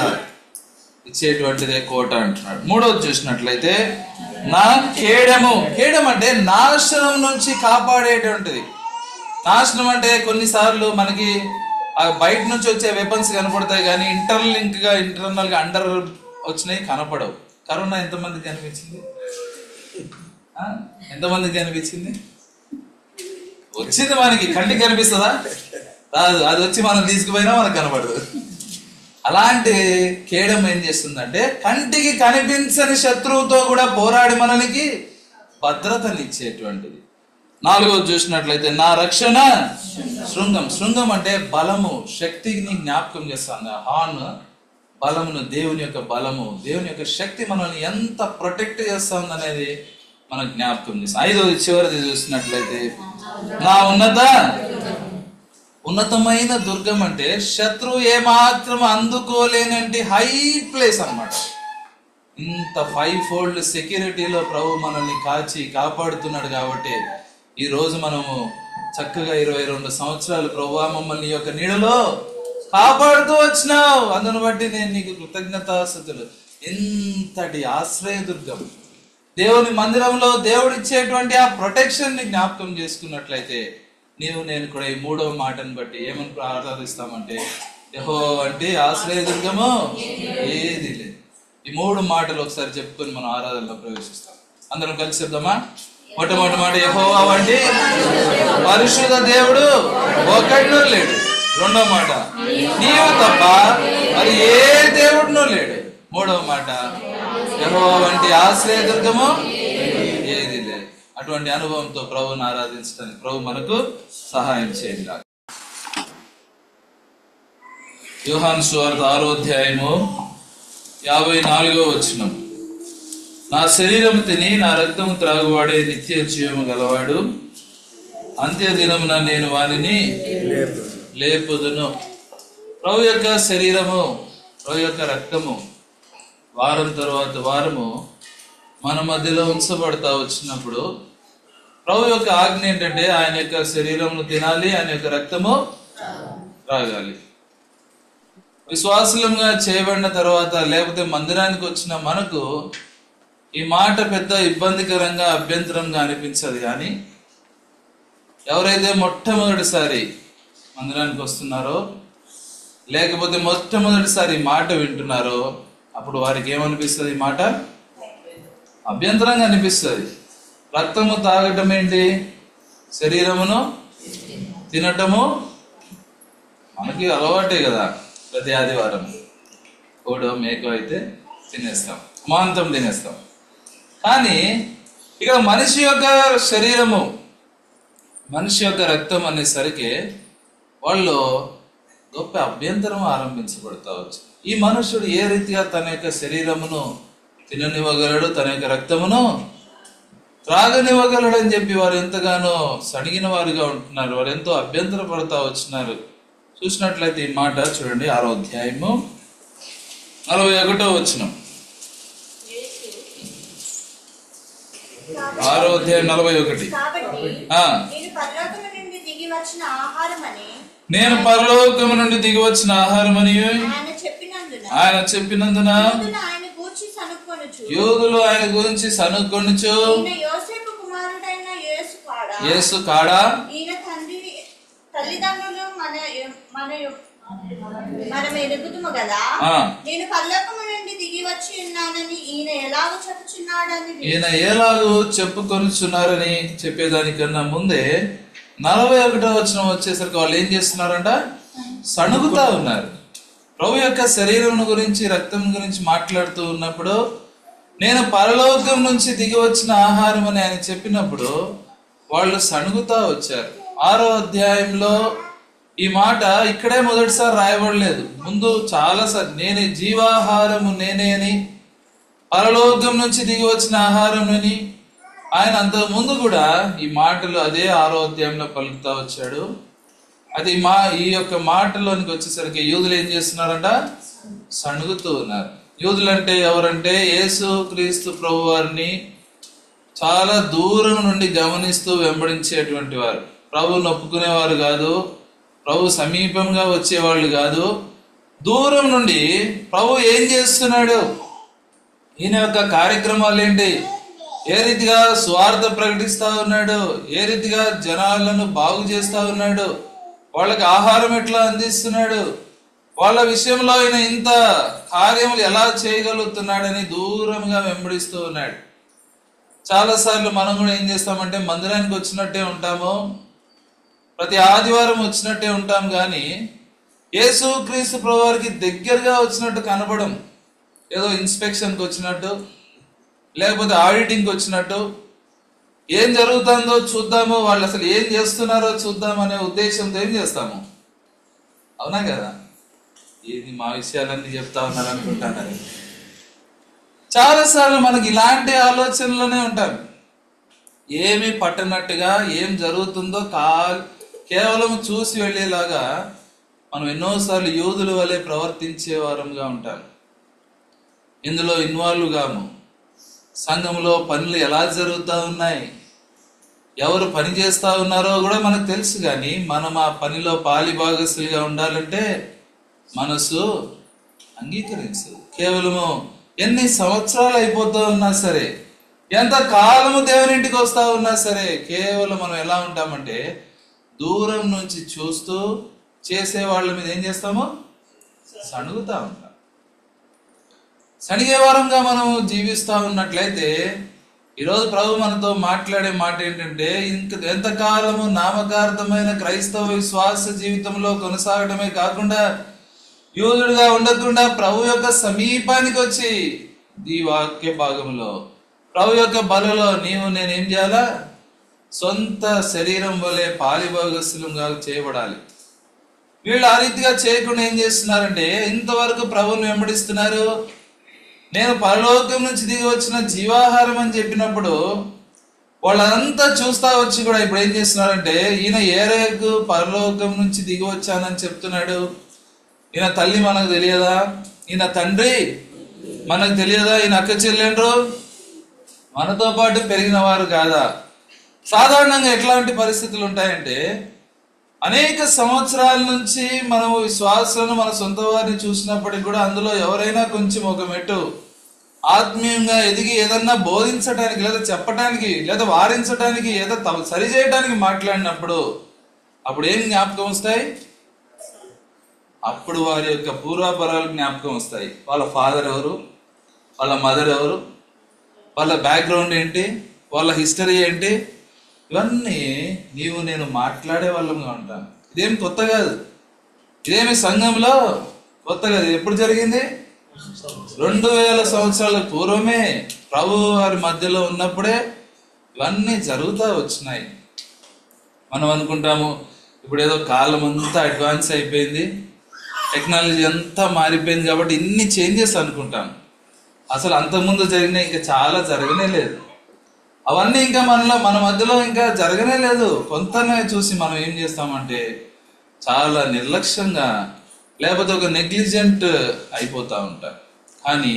ఇచ్చేటువంటిదే కోట అంటున్నాడు. మూడోది చూసినట్లయితే నా కేడెం అంటే నాశనం నుంచి కాపాడేటువంటిది. నాశనం అంటే కొన్నిసార్లు మనకి బయట నుంచి వచ్చే వెపన్స్ కనపడతాయి కానీ ఇంటర్నల్ గా అండర్ వచ్చినాయి కనపడవు. కరోనా ఎంతమందికి అనిపించింది? ఎంతమందికి అనిపించింది? వచ్చింది మనకి, కంటికి కనిపిస్తుందా? రాదు. అది వచ్చి మనం తీసుకుపోయినా మనకు కనపడదు. అలాంటి కేడం ఏం చేస్తుందంటే కంటికి కనిపించని శత్రువుతో కూడా పోరాడి మనకి భద్రతనిచ్చేటువంటిది. నాలుగోది చూసినట్లయితే నా రక్షణ శృంగం అంటే బలము, శక్తిని జ్ఞాపకం చేస్తాను. హార్న్ బలమును, దేవుని యొక్క బలము, దేవుని యొక్క శక్తి మనల్ని ఎంత ప్రొటెక్ట్ చేస్తుంది అనేది మనం జ్ఞాపకం చేస్తాం. ఐదోది చివరిది చూసినట్లయితే నా ఉన్నతమైన దుర్గం అంటే శత్రువు ఏమాత్రం అందుకోలేనంటి హై ప్లేస్ అన్నమాట. ఇంత 5-fold సెక్యూరిటీలో ప్రభు మనల్ని కాపాడుతున్నాడు కాబట్టి ఈ రోజు మనము చక్కగా 22 సంవత్సరాలు ప్రభువా మమ్మల్ని యొక్క నీడలో కాపాడుతూ వచ్చినావు, అందును బట్టి నేను నీకు కృతజ్ఞతాస్తుతులు. ఎంతటి ఆశ్రయదుర్గం! దేవుని మందిరంలో దేవుడు ఇచ్చేటువంటి ఆ ప్రొటెక్షన్ ని జ్ఞాపకం చేసుకున్నట్లయితే నేను కూడా ఈ మూడవ మాటను బట్టి ఏమని ఆరాధిస్తామంటే యెహోవా అంటే ఆశ్రయదుర్గము ఏది లేదు. ఈ 3 మాటలు ఒకసారి చెప్పుకొని మనం ఆరాధనలో ప్రవేశిస్తాం. అందరం కలిసి చెప్దామా? మొట్టమొదటి మాట యెహోవా వంటి పరిశుద్ధ దేవుడు ఒకడు లేడు. రెండవ మాట నీవు తప్ప మరి ఏ దేవుడునూ లేడు. మూడవ మాట యెహోవా వంటి ఆశ్రయదుర్గము ఏది లేదు. అటువంటి అనుభవంతో ప్రభువుని ఆరాధించడానికి ప్రభు మనకు సహాయం చేయాలి. యోహాను సువార్త 6వ అధ్యాయము 54వ వచనం. నా శరీరము తిని నా రక్తము త్రాగువాడే నిత్య జీవము గలవాడు, అంత్య దినమున నేను వానిని లేపుదును. ప్రభు యొక్క శరీరము, ప్రభు యొక్క రక్తము వారం తర్వాత వారము మన మధ్యలో ఉంచబడతా వచ్చినప్పుడు ప్రభు యొక్క ఆజ్ఞ ఏంటంటే ఆయన యొక్క శరీరమును తినాలి, ఆయన యొక్క రక్తము త్రాగాలి. విశ్వాసులంగా చేయబడిన తర్వాత లేకపోతే మందిరానికి వచ్చిన మనకు ఈ మాట పెద్ద ఇబ్బందికరంగా అభ్యంతరంగా అనిపించదు. కానీ ఎవరైతే మొట్టమొదటిసారి మందిరానికి వస్తున్నారో లేకపోతే మొట్టమొదటిసారి మాట వింటున్నారో అప్పుడు వారికి ఏమనిపిస్తుంది? ఈ మాట అభ్యంతరంగా అనిపిస్తుంది. రక్తము తాగటం ఏంటి? శరీరమును తినటము మనకి అలవాటే కదా. ప్రతి ఆదివారం కోడో మేకో అయితే తినేస్తాం, మాంసం తినేస్తాం. కానీ ఇక్కడ మనిషి యొక్క శరీరము, మనిషి యొక్క రక్తం అనేసరికి వాళ్ళు గొప్ప అభ్యంతరం ఆరంభించబడతా వచ్చు. ఈ మనుషుడు ఏ రీతిగా తన యొక్క శరీరమును తిననివ్వగలడు, తన యొక్క రక్తమును త్రాగనివ్వగలడు అని చెప్పి వారు ఎంతగానో సడిగిన వారుగా ఉంటున్నారు. వారు ఎంతో అభ్యంతర పడతా వచ్చినారు. చూసినట్లయితే ఈ మాట చూడండి, 6వ అధ్యాయము 41వ వచనం. 6వ అధ్యాయం 41. నేను పరలోకము నుండి దిగి వచ్చిన ఆహారమని ఆయన చెప్పినందున యూదులు ఆయన గురించి సనుక్కొనుచు యేసు కాడా, తల్లిదండ్రులు మనం ఎరుగుదుము కదా, నేను పరలోకము నుండి దిగి వచ్చి ఉన్నానని ఈయన ఎలాగో చెప్పుచున్నాడని, ఈయన ఎలాగో చెప్పుకొనుచున్నారని చెప్పేదానికన్నా ముందే 41వ వచనం వచ్చేసరికి వాళ్ళు ఏం చేస్తున్నారంట? సణుగుతా ఉన్నారు. ప్రభు యొక్క శరీరం గురించి, రక్తం గురించి మాట్లాడుతూ ఉన్నప్పుడు నేను పరలోకం నుంచి దిగి వచ్చిన ఆహారం అని ఆయన చెప్పినప్పుడు వాళ్ళు సణుగుతా వచ్చారు. 6వ అధ్యాయంలో ఈ మాట ఇక్కడే మొదటిసారి రాయబడలేదు, ముందు చాలాసార్లు నేనే జీవాహారము నేనే అని, పరలోకం నుంచి దిగి వచ్చిన ఆహారం అని ఆయన అంతకు ముందు కూడా ఈ మాటలు అదే 6వ అధ్యాయంలో పలుకుతా వచ్చాడు. అది ఈ యొక్క మాటలోనికి వచ్చేసరికి యూదులు ఏం చేస్తున్నారంట? సణుగుతూ ఉన్నారు. యూదులు అంటే ఎవరంటే యేసు క్రీస్తు ప్రభు వారిని చాలా దూరం నుండి గమనిస్తూ వెంబడించేటువంటి వారు. ప్రభువుని ఒప్పుకునేవారు కాదు, ప్రభు సమీపంగా వచ్చేవాళ్ళు కాదు, దూరం నుండి ప్రభు ఏం చేస్తున్నాడు, ఈయన యొక్క కార్యక్రమాలు ఏంటి, ఏ రీతిగా స్వార్థ ప్రకటిస్తా ఉన్నాడు, ఏ రీతిగా జనాలను బాగు చేస్తా ఉన్నాడు, వాళ్ళకి ఆహారం ఎట్లా అందిస్తున్నాడు, వాళ్ళ విషయంలో ఆయన ఇంత కార్యములు ఎలా చేయగలుగుతున్నాడని దూరంగా వెంబడిస్తూ ఉన్నాడు. చాలాసార్లు మనం కూడా ఏం చేస్తామంటే మందిరానికి వచ్చినట్టే ఉంటాము, ప్రతి ఆదివారం వచ్చినట్టే ఉంటాం, కానీ యేసు క్రీస్తు ప్రభువారికి దగ్గరగా వచ్చినట్టు కనపడం. ఏదో ఇన్స్పెక్షన్కి వచ్చినట్టు, లేకపోతే ఆడిటింగ్కి వచ్చినట్టు, ఏం జరుగుతుందో చూద్దాము, వాళ్ళు అసలు ఏం చేస్తున్నారో చూద్దాం అనే ఉద్దేశంతో ఏం చేస్తాము. అవునా కదా? ఏది మా విషయాలన్నీ చెప్తా ఉన్నారు అనుకుంటున్నారు. చాలాసార్లు మనకి ఇలాంటి ఆలోచనలోనే ఉంటాం. ఏమి పట్టనట్టుగా ఏం జరుగుతుందో కేవలం చూసి వెళ్ళేలాగా మనం ఎన్నోసార్లు యూదుల వలె ప్రవర్తించే వారంగా ఉంటాం. ఇందులో ఇన్వాల్వ్ కాము. సంఘంలో పనులు ఎలా జరుగుతూ ఉన్నాయి, ఎవరు పని చేస్తూ ఉన్నారో కూడా మనకు తెలుసు, కానీ మనం ఆ పనిలో పాలిభాగస్తులుగా ఉండాలంటే మనసు అంగీకరించదు. కేవలము ఎన్ని సంవత్సరాలు అయిపోతూ ఉన్నా సరే, ఎంత కాలము దేవునింటికి వస్తూ ఉన్నా సరే, కేవలం మనం ఎలా ఉంటామంటే దూరం నుంచి చూస్తూ చేసే వాళ్ళ మీద ఏం చేస్తాము, సణుగుతా ఉంటాం. సణిగే వారంగా మనం జీవిస్తూ ఉన్నట్లయితే ఈరోజు ప్రభు మనతో మాట్లాడే మాట ఏంటంటే, ఎంతకాలము నామకార్థమైన క్రైస్తవ విశ్వాస జీవితంలో కొనసాగడమే కాకుండా యూదుడుగా ఉండకుండా ప్రభు యొక్క సమీపానికి వచ్చి ఈ వాక్య భాగంలో ప్రభు యొక్క బలలో నేనేం చేయాలా, సొంత శరీరం వలె పాలిభాగస్తులుగా చేయబడాలి. వీళ్ళు ఆ రీతిగా చేయకుండా ఏం చేస్తున్నారంటే ఇంతవరకు ప్రభువుని వెంబడిస్తున్నారు. నేను పరలోకం నుంచి దిగి వచ్చిన జీవాహారం అని చెప్పినప్పుడు వాళ్ళంతా చూస్తా వచ్చి కూడా ఇప్పుడు ఏం చేస్తున్నారంటే ఈయన ఏరేకు పరలోకం నుంచి దిగి వచ్చానని చెప్తున్నాడు. ఈయన తల్లి మనకు తెలియదా, ఈయన తండ్రి మనకు తెలియదా, ఈయన అక్క చెల్లెండ్రు మనతో పాటు పెరిగిన వారు కాదా? సాధారణంగా ఎట్లాంటి పరిస్థితులు ఉంటాయంటే అనేక సంవత్సరాల నుంచి మనము విశ్వాసాలను మన సొంత వారిని చూసినప్పటికీ కూడా అందులో ఎవరైనా కొంచెం ఒక మెట్టు ఆత్మీయంగా ఎదిగి ఏదన్నా బోధించడానికి లేదా చెప్పడానికి లేదా వారించడానికి ఏదో సరి చేయడానికి మాట్లాడినప్పుడు అప్పుడు ఏం జ్ఞాపకం వస్తాయి? అప్పుడు వారి యొక్క పూర్వాపరాలు జ్ఞాపకం వస్తాయి. వాళ్ళ ఫాదర్ ఎవరు, వాళ్ళ మదర్ ఎవరు, వాళ్ళ బ్యాక్గ్రౌండ్ ఏంటి, వాళ్ళ హిస్టరీ ఏంటి, ఇవన్నీ నేను మాట్లాడే వాళ్ళంగా ఉంటాను. ఇదేమి కొత్త కాదు, ఇదేమి సంఘంలో కొత్త కాదు. ఎప్పుడు జరిగింది? 2000 సంవత్సరాల పూర్వమే ప్రభు వారి మధ్యలో ఉన్నప్పుడే ఇవన్నీ జరుగుతూ వచ్చినాయి. మనం అనుకుంటాము ఇప్పుడు ఏదో కాలం అంతా అడ్వాన్స్ అయిపోయింది, టెక్నాలజీ అంతా మారిపోయింది కాబట్టి ఇన్ని చేంజెస్ అనుకుంటాం. అసలు అంతకుముందు జరిగినాయి ఇంకా చాలా జరగనే లేదు. అవన్నీ ఇంకా మన మధ్యలో ఇంకా జరగనే లేదు. కొంతనే చూసి మనం ఏం చేస్తామంటే చాలా నిర్లక్ష్యంగా లేకపోతే ఒక నెగ్లిజెంట్ అయిపోతూ ఉంటాం. కానీ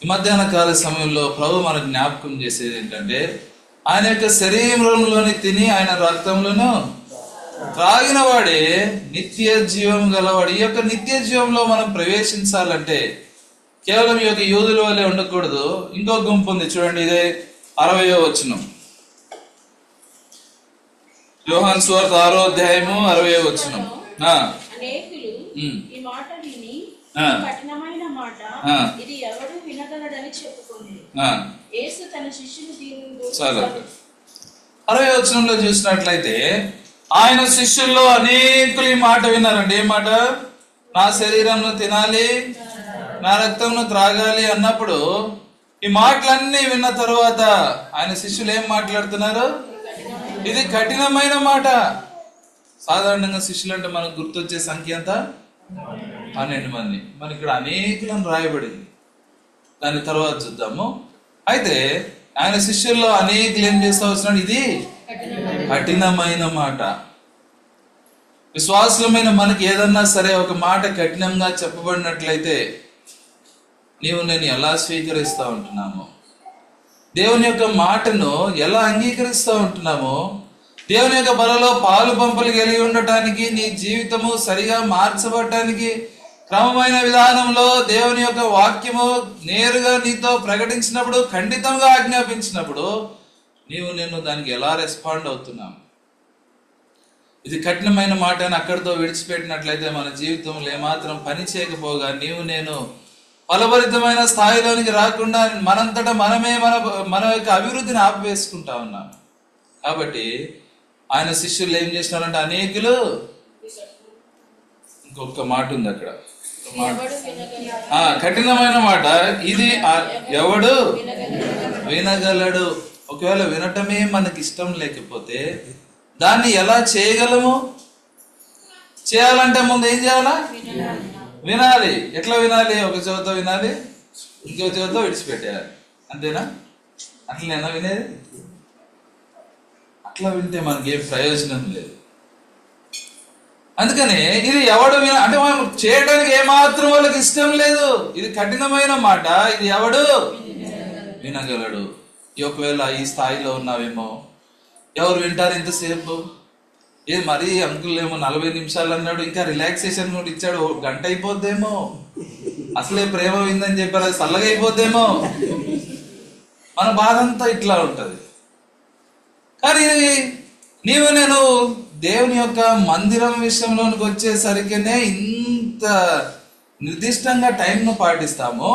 ఈ మధ్యాహ్న కాల సమయంలో ప్రభు మనకు జ్ఞాపకం చేసేది ఏంటంటే ఆయన యొక్క శరీరంలోని తిని ఆయన రక్తంలోనూ త్రాగిన వాడే నిత్య జీవం గలవాడు. ఈ యొక్క నిత్య జీవంలో మనం ప్రవేశించాలంటే కేవలం ఈ యొక్క యూదుల వల్లే ఉండకూడదు. ఇంకో గుంపు ఉంది చూడండి, ఇదే 60వ వచనం, యోహాను సువార్త 6వ అధ్యాయము 60వ వచనం. కఠినమైన మాట ఇది ఎవడు వినగలడని చెప్పుకొని యేసు తన శిష్యులు దీనిని చాలా 60వ వచనంలో చూసినట్లయితే ఆయన శిష్యుల్లో అనేకులు ఈ మాట విన్నారండి. ఏ మాట? నా శరీరంను తినాలి, నా రక్తంను త్రాగాలి అన్నప్పుడు ఈ మాటలన్నీ విన్న తరువాత ఆయన శిష్యులు ఏం మాట్లాడుతున్నారు? ఇది కఠినమైన మాట. సాధారణంగా శిష్యులు అంటే మనకు గుర్తొచ్చే సంఖ్య ఎంత? 12 మంది. మన ఇక్కడ అనేకులను రాయబడింది, దాని తర్వాత చూద్దాము. అయితే ఆయన శిష్యుల్లో అనేకులు ఏం చేస్తా వస్తున్నాడు? ఇది కఠినమైన మాట. విశ్వాసులమైన మనకి ఏదన్నా సరే ఒక మాట కఠినంగా చెప్పబడినట్లయితే నీవు నేను ఎలా స్వీకరిస్తూ ఉంటున్నాము, దేవుని యొక్క మాటను ఎలా అంగీకరిస్తూ ఉంటున్నామో, దేవుని యొక్క బలలో పాలు పంపలు కలిగి ఉండటానికి, నీ జీవితము సరిగా మార్చబడటానికి క్రమమైన విధానంలో దేవుని యొక్క వాక్యము నేరుగా నీతో ప్రకటించినప్పుడు, ఖండితంగా ఆజ్ఞాపించినప్పుడు నీవు నేను దానికి ఎలా రెస్పాండ్ అవుతున్నాము. ఇది కఠినమైన మాట అని అక్కడితో విడిచిపెట్టినట్లయితే మన జీవితంలో ఏమాత్రం పని చేయకపోగా నీవు నేను ఫలభరితమైన స్థాయిలోనికి రాకుండా మనంతటా మనమే మన యొక్క అభివృద్ధిని ఆపివేసుకుంటా ఉన్నాం. కాబట్టి ఆయన శిష్యులు ఏం చేసినారంటే అనేకులు, ఇంకొక మాట ఉంది అక్కడ, కఠినమైన మాట, ఇది ఎవడు వినగలడు. ఒకవేళ వినటమే మనకి ఇష్టం లేకపోతే దాన్ని ఎలా చేయగలము? చేయాలంటే ముందు ఏం చేయాలా? వినాలి. ఎట్లా వినాలి? ఒక చెవితో వినాలి, ఇంకో చెవితో విడిచిపెట్టేయాలి. అంతేనా? అట్లనేనా వినేది? అట్లా వింటే మనకి ఏం ప్రయోజనం లేదు. అందుకని ఇది ఎవడు అంటే మనం చేయడానికి ఏమాత్రం వాళ్ళకి ఇష్టం లేదు. ఇది కఠినమైన మాట, ఇది ఎవడు వినగలడు. ఒకవేళ ఈ స్థాయిలో ఉన్నావేమో, ఎవరు వింటారు ఇంతసేపు? మరీ అంకుల్ ఏమో 40 నిమిషాలు అన్నాడు, ఇంకా రిలాక్సేషన్ కూడా ఇచ్చాడు, 1 గంట అయిపోద్దేమో, అసలే ప్రేమ విందని చెప్పారు, అది చల్లగా అయిపోద్దేమో. మన బాధ అంతా ఇట్లా ఉంటది. కానీ నీవు నేను దేవుని యొక్క మందిరం విషయంలోనికి వచ్చేసరికినే ఇంత నిర్దిష్టంగా టైంను పాటిస్తాము.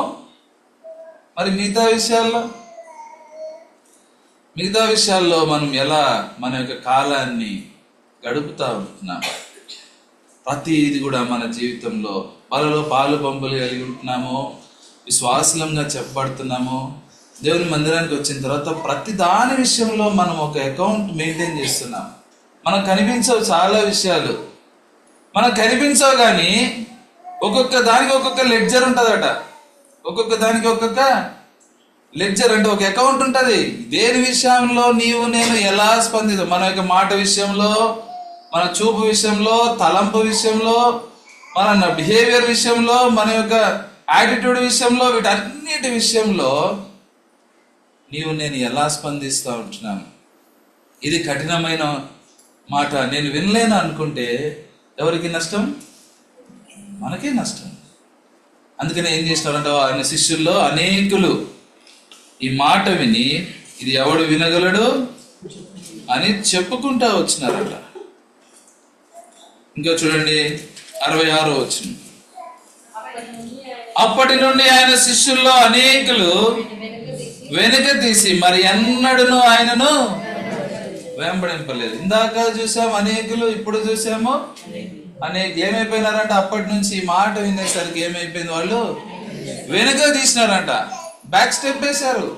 మరి మిగతా విషయాల్లో మనం ఎలా మన యొక్క కాలాన్ని గడుపుతా ఉంటున్నాం? ప్రతిది కూడా మన జీవితంలో వాళ్ళలో పాలు పంపులు కలిగి ఉంటున్నాము, విశ్వాసంగా చెప్పబడుతున్నాము. దేవుని మందిరానికి వచ్చిన తర్వాత ప్రతి దాని విషయంలో మనం ఒక అకౌంట్ మెయింటైన్ చేస్తున్నాం. మనకు కనిపించవు చాలా విషయాలు, మనకు కనిపించవు, కానీ ఒక్కొక్క దానికి ఒక్కొక్క లెడ్జర్ ఉంటుందట. ఒక్కొక్క దానికి ఒక్కొక్క లెడ్జర్ అంటే ఒక అకౌంట్ ఉంటుంది. దేని విషయంలో నీవు నేను ఎలా స్పందిస్తాం? మన యొక్క మాట విషయంలో, మన చూపు విషయంలో, తలంపు విషయంలో, మన బిహేవియర్ విషయంలో, మన యొక్క యాటిట్యూడ్ విషయంలో, వీటన్నిటి విషయంలో నీవు నేను ఎలా స్పందిస్తూ ఉంటున్నాను? ఇది కఠినమైన మాట. నేను వినలేను అనుకుంటే ఎవరికి నష్టం? మనకే నష్టం. అందుకని ఏం చేస్తారంటే ఆయన శిష్యుల్లో అనేకులు ఈ మాట విని ఇది ఎవడు వినగలడు అని చెప్పుకుంటా వచ్చినారట. ఇంకా చూడండి 66వ వచనం. అప్పటి నుండి ఆయన శిష్యుల్లో అనేకులు వెనుక తీసి మరి ఎన్నడూను ఆయనను వెంబడింపలేదు. ఇందాక చూసాం అనేకులు, ఇప్పుడు చూసాము ఏమైపోయినారంట? అప్పటి నుంచి ఈ మాట వినేసరికి ఏమైపోయింది? వాళ్ళు వెనుక తీసినారంట, బ్యాక్ స్టెప్ వేశారు,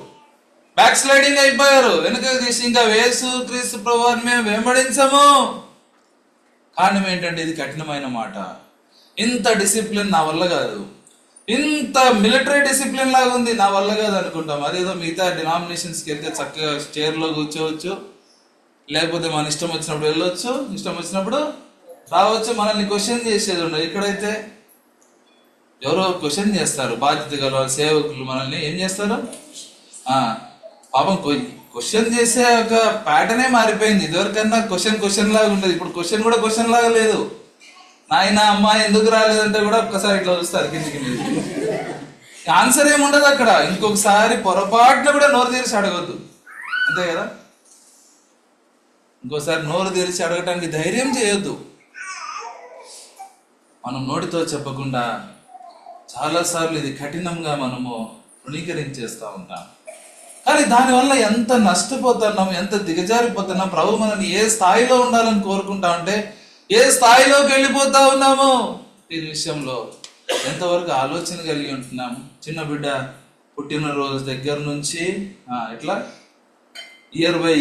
బ్యాక్ స్లైడింగ్ అయిపోయారు. వెనుక తీసి ఇంకా యేసు క్రీస్తు ప్రభువుని మేము వెంబడించము. కారణం ఏంటంటే ఇది కఠినమైన మాట. ఇంత డిసిప్లిన్ నా వల్ల కాదు, ఇంత మిలిటరీ డిసిప్లిన్ లాగా ఉంది, నా వల్ల కాదు అనుకుంటాం. అదేదో మిగతా డినామినేషన్స్కి వెళ్తే చక్కగా చైర్లో కూర్చోవచ్చు, లేకపోతే మన ఇష్టం వచ్చినప్పుడు వెళ్ళొచ్చు, ఇష్టం వచ్చినప్పుడు రావచ్చు, మనల్ని క్వశ్చన్ చేసేది ఉండదు. ఇక్కడైతే ఎవరో క్వశ్చన్ చేస్తారు, బాధ్యత గల సేవకులు మనల్ని ఏం చేస్తారు? పాపం క్వశ్చన్ చేసే ఒక ప్యాటర్నే మారిపోయింది. ఇదివరకన్నా క్వశ్చన్ లాగా ఉండదు, ఇప్పుడు క్వశ్చన్ కూడా క్వశ్చన్ లాగా లేదు. నాయన అమ్మ ఎందుకు రాలేదంటే కూడా ఒక్కసారి ఇట్లా చూస్తారు కిందికి. ఆన్సర్ ఏముండదు అక్కడ. ఇంకొకసారి పొరపాటున కూడా నోరు తెరిచి అడగద్దు, అంతే కదా? ఇంకోసారి నోరు తెరిచి అడగటానికి ధైర్యం చేయొద్దు. మనం నోటితో చెప్పకుండా చాలాసార్లు ఇది కఠినంగా మనము తృణీకరించేస్తూ ఉంటాం. కానీ దానివల్ల ఎంత నష్టపోతున్నాం, ఎంత దిగజారిపోతున్నాం. ప్రభు మనల్ని ఏ స్థాయిలో ఉండాలని కోరుకుంటా ఉంటే ఏ స్థాయిలోకి వెళ్ళిపోతా ఉన్నాము. దీని విషయంలో ఎంతవరకు ఆలోచన కలిగి ఉంటున్నాము? చిన్న బిడ్డ పుట్టినరోజు దగ్గర నుంచి ఎట్లా ఇయర్ బై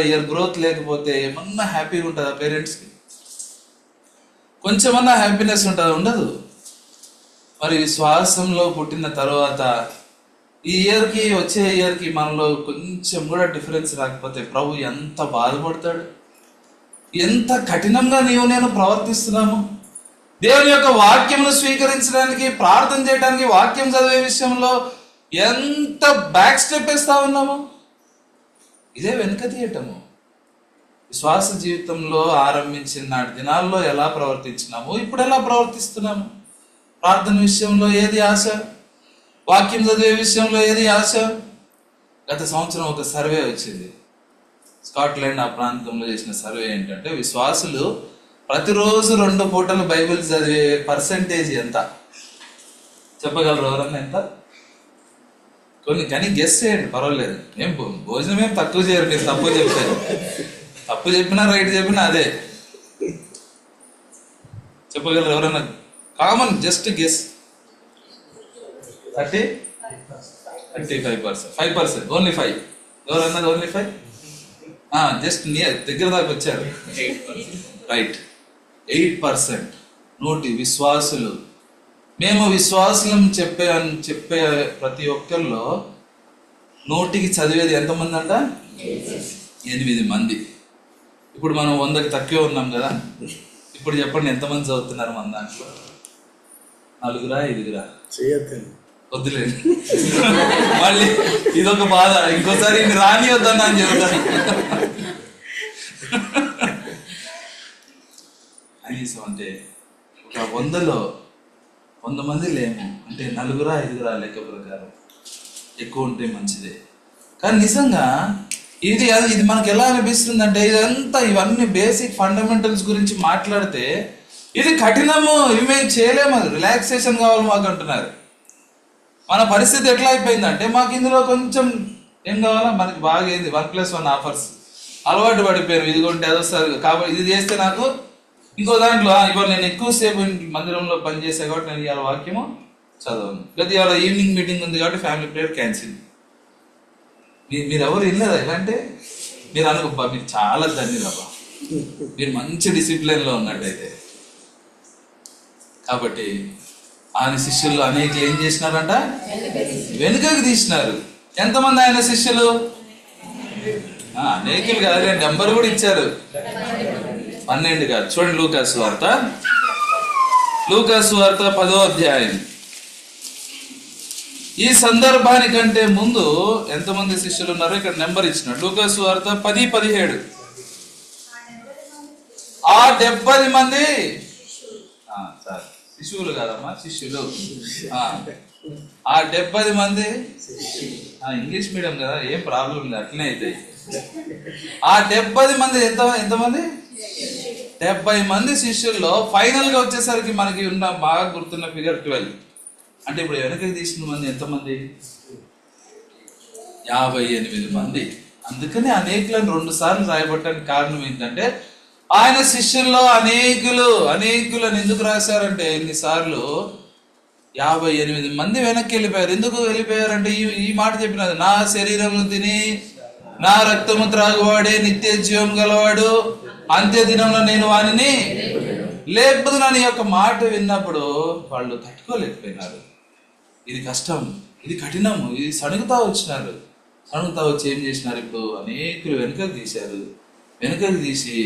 ఇయర్ గ్రోత్ లేకపోతే ఏమన్నా హ్యాపీగా ఉంటుందా పేరెంట్స్కి? కొంచెమన్నా హ్యాపీనెస్ ఉంటుంది? ఉండదు. మరి విశ్వాసంలో పుట్టిన తర్వాత ఈ ఇయర్కి వచ్చే ఇయర్కి మనలో కొంచెం కూడా డిఫరెన్స్ రాకపోతే ప్రభు ఎంత బాధపడతాడు. ఎంత కఠినంగా నేను ప్రవర్తిస్తున్నాము. దేవుని యొక్క వాక్యమును స్వీకరించడానికి, ప్రార్థన చేయడానికి, వాక్యం చదివే విషయంలో ఎంత బ్యాక్ స్టెప్ వేస్తా ఉన్నాము. ఇదే వెనుక తీయటము. విశ్వాస జీవితంలో ఆరంభించిన నాటి దినాల్లో ఎలా ప్రవర్తించినాము, ఇప్పుడు ఎలా ప్రవర్తిస్తున్నాము? ప్రార్థన విషయంలో ఏది ఆశ? వాక్యం చదివే విషయంలో ఏది ఆశ? గత సంవత్సరం ఒక సర్వే వచ్చింది. స్కాట్లాండ్ ఆ ప్రాంతంలో చేసిన సర్వే ఏంటంటే, విశ్వాసులు ప్రతిరోజు 2 పూటలు బైబిల్ చదివే పర్సెంటేజ్ ఎంత చెప్పగలరు? ఎవరన్నా ఎంత? కానీ గెస్ చేయండి, పర్వాలేదు. భోజనం ఏం తక్కువ చేయరు. మీరు తప్పు చెప్పారు, తప్పు చెప్పినా రైట్ చెప్పినా అదే. చెప్పగలరు ఎవరన్నా? Come on just guess. 35%, 5%, ఓన్లీ 5. ఎవరన్నది ఓన్లీ 5? జస్ట్ నియర్, దగ్గర దాకా వచ్చారు. రైట్, 8% నోటి విశ్వాసులు. మేము విశ్వాసులం చెప్పే ప్రతి ఒక్కరిలో నోటికి చదివేది ఎంతమంది అంట? 8 మంది. ఇప్పుడు మనం 100కి తక్కువ ఉన్నాం కదా. ఇప్పుడు చెప్పండి, ఎంతమంది చదువుతున్నారు మన దాంట్లో? 4, 5? వద్దులేదు, మళ్ళీ ఇదొక బాధ. ఇంకోసారి ఇది రాని వద్దన్నా అని చెబుతాను. కనీసం అంటే ఒక 100లో 100 మంది లేము అంటే 4, 5 లెక్క ప్రకారం ఎక్కువ ఉంటే మంచిదే. కానీ నిజంగా ఇది మనకు ఎలా అనిపిస్తుంది అంటే, ఇవన్నీ బేసిక్ ఫండమెంటల్స్ గురించి మాట్లాడితే ఇది కఠినము, ఇవి మేము చేయలేము, రిలాక్సేషన్ కావాలి మాకు అంటున్నారు. మన పరిస్థితి ఎట్లా అయిపోయిందంటే, మాకు ఇందులో కొంచెం ఏం కావాలా, మనకి బాగా ఏంది 1+1 ఆఫర్స్ అలవాటు పడిపోయారు. ఇది కొంటే అది వస్తుంది కాబట్టి ఇది చేస్తే నాకు ఇంకో దాంట్లో ఇవాళ నేను ఎక్కువసేపు మందిరంలో పనిచేసే కాబట్టి నేను ఇవాళ వాక్యము చదవను, లేదా ఇవాళ ఈవినింగ్ మీటింగ్ ఉంది కాబట్టి ఫ్యామిలీ ప్రేయర్ క్యాన్సిల్. మీరు ఎవరు వినలేదా? ఇలా అంటే మీరు అనుకోబ్బా, మీరు చాలా ధన్యులబ్బా, మీరు మంచి డిసిప్లిన్లో ఉన్నట్టయితే. కాబట్టి ఆయన శిష్యులు అనేకులు ఏం చేసినారంట? వెనుకకు తీసినారు. ఎంతమంది ఆయన శిష్యులు? అనేకులు కాదు, నెంబర్ కూడా ఇచ్చారు. 12 కాదు. చూడండి, లూకాసు వార్త 10వ అధ్యాయం. ఈ సందర్భానికంటే ముందు ఎంతమంది శిష్యులు ఉన్నారో ఇక్కడ నెంబర్ ఇచ్చినాడు. లూకాసు వార్త 10:17. ఆ 70 మంది శిశువులు కాదమ్మా, శిష్యులు. ఆ 70 మంది ఇంగ్లీష్ మీడియం కదా, ఏం ప్రాబ్లం లేదు, అట్లనే అవుతాయి. ఆ 70 మంది ఎంతమంది? 70 మంది శిష్యుల్లో ఫైనల్ గా వచ్చేసరికి మనకి ఉన్న బాగా గుర్తున్న ఫిగర్ 12. అంటే ఇప్పుడు వెనకకి తీసిన మంది ఎంతమంది? 58 మంది. అందుకని అనేకులను 2 సార్లు రాయబట్టడానికి కారణం ఏంటంటే, ఆయన శిష్యుల్లో అనేకులను ఎందుకు రాశారంటే, ఎన్నిసార్లు 58 మంది వెనక్కి వెళ్ళిపోయారు. ఎందుకు వెళ్ళిపోయారంటే, ఈ మాట చెప్పినది, నా శరీరము తిని నా రక్తము త్రాగువాడే నిత్య జీవం గలవాడు, అంత్య దినంలో నేను వానిని లేపుదునని యొక్క మాట విన్నప్పుడు వాళ్ళు తట్టుకోలేకపోయినారు. ఇది కష్టం, ఇది కఠినము, ఇది సణుగుతా వచ్చి ఏం చేసినారు? ఇప్పుడు అనేకులు వెనుకకు తీశారు. వెనుకకు తీసి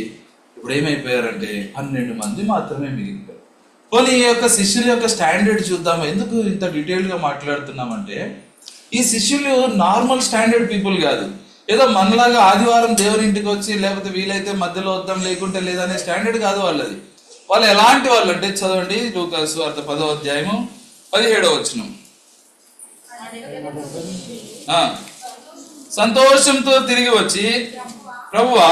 ఇప్పుడు ఏమైపోయారంటే 12 మంది మాత్రమే మిగిలిపోయారు. పోనీ ఈ యొక్క శిష్యుల యొక్క స్టాండర్డ్ చూద్దాం. ఎందుకు ఇంత డీటెయిల్ గా మాట్లాడుతున్నామంటే, ఈ శిష్యులు నార్మల్ స్టాండర్డ్ పీపుల్ కాదు. ఏదో మనలాగా ఆదివారం దేవుని ఇంటికి వచ్చి లేకపోతే వీలైతే మధ్యలో వద్దాం లేకుంటే లేదనే స్టాండర్డ్ కాదు వాళ్ళది. వాళ్ళు ఎలాంటి వాళ్ళు అంటే, చదవండి లూకాసు వార్త 10వ అధ్యాయము 17వ వచనం. సంతోషంతో తిరిగి వచ్చి, ప్రభువా,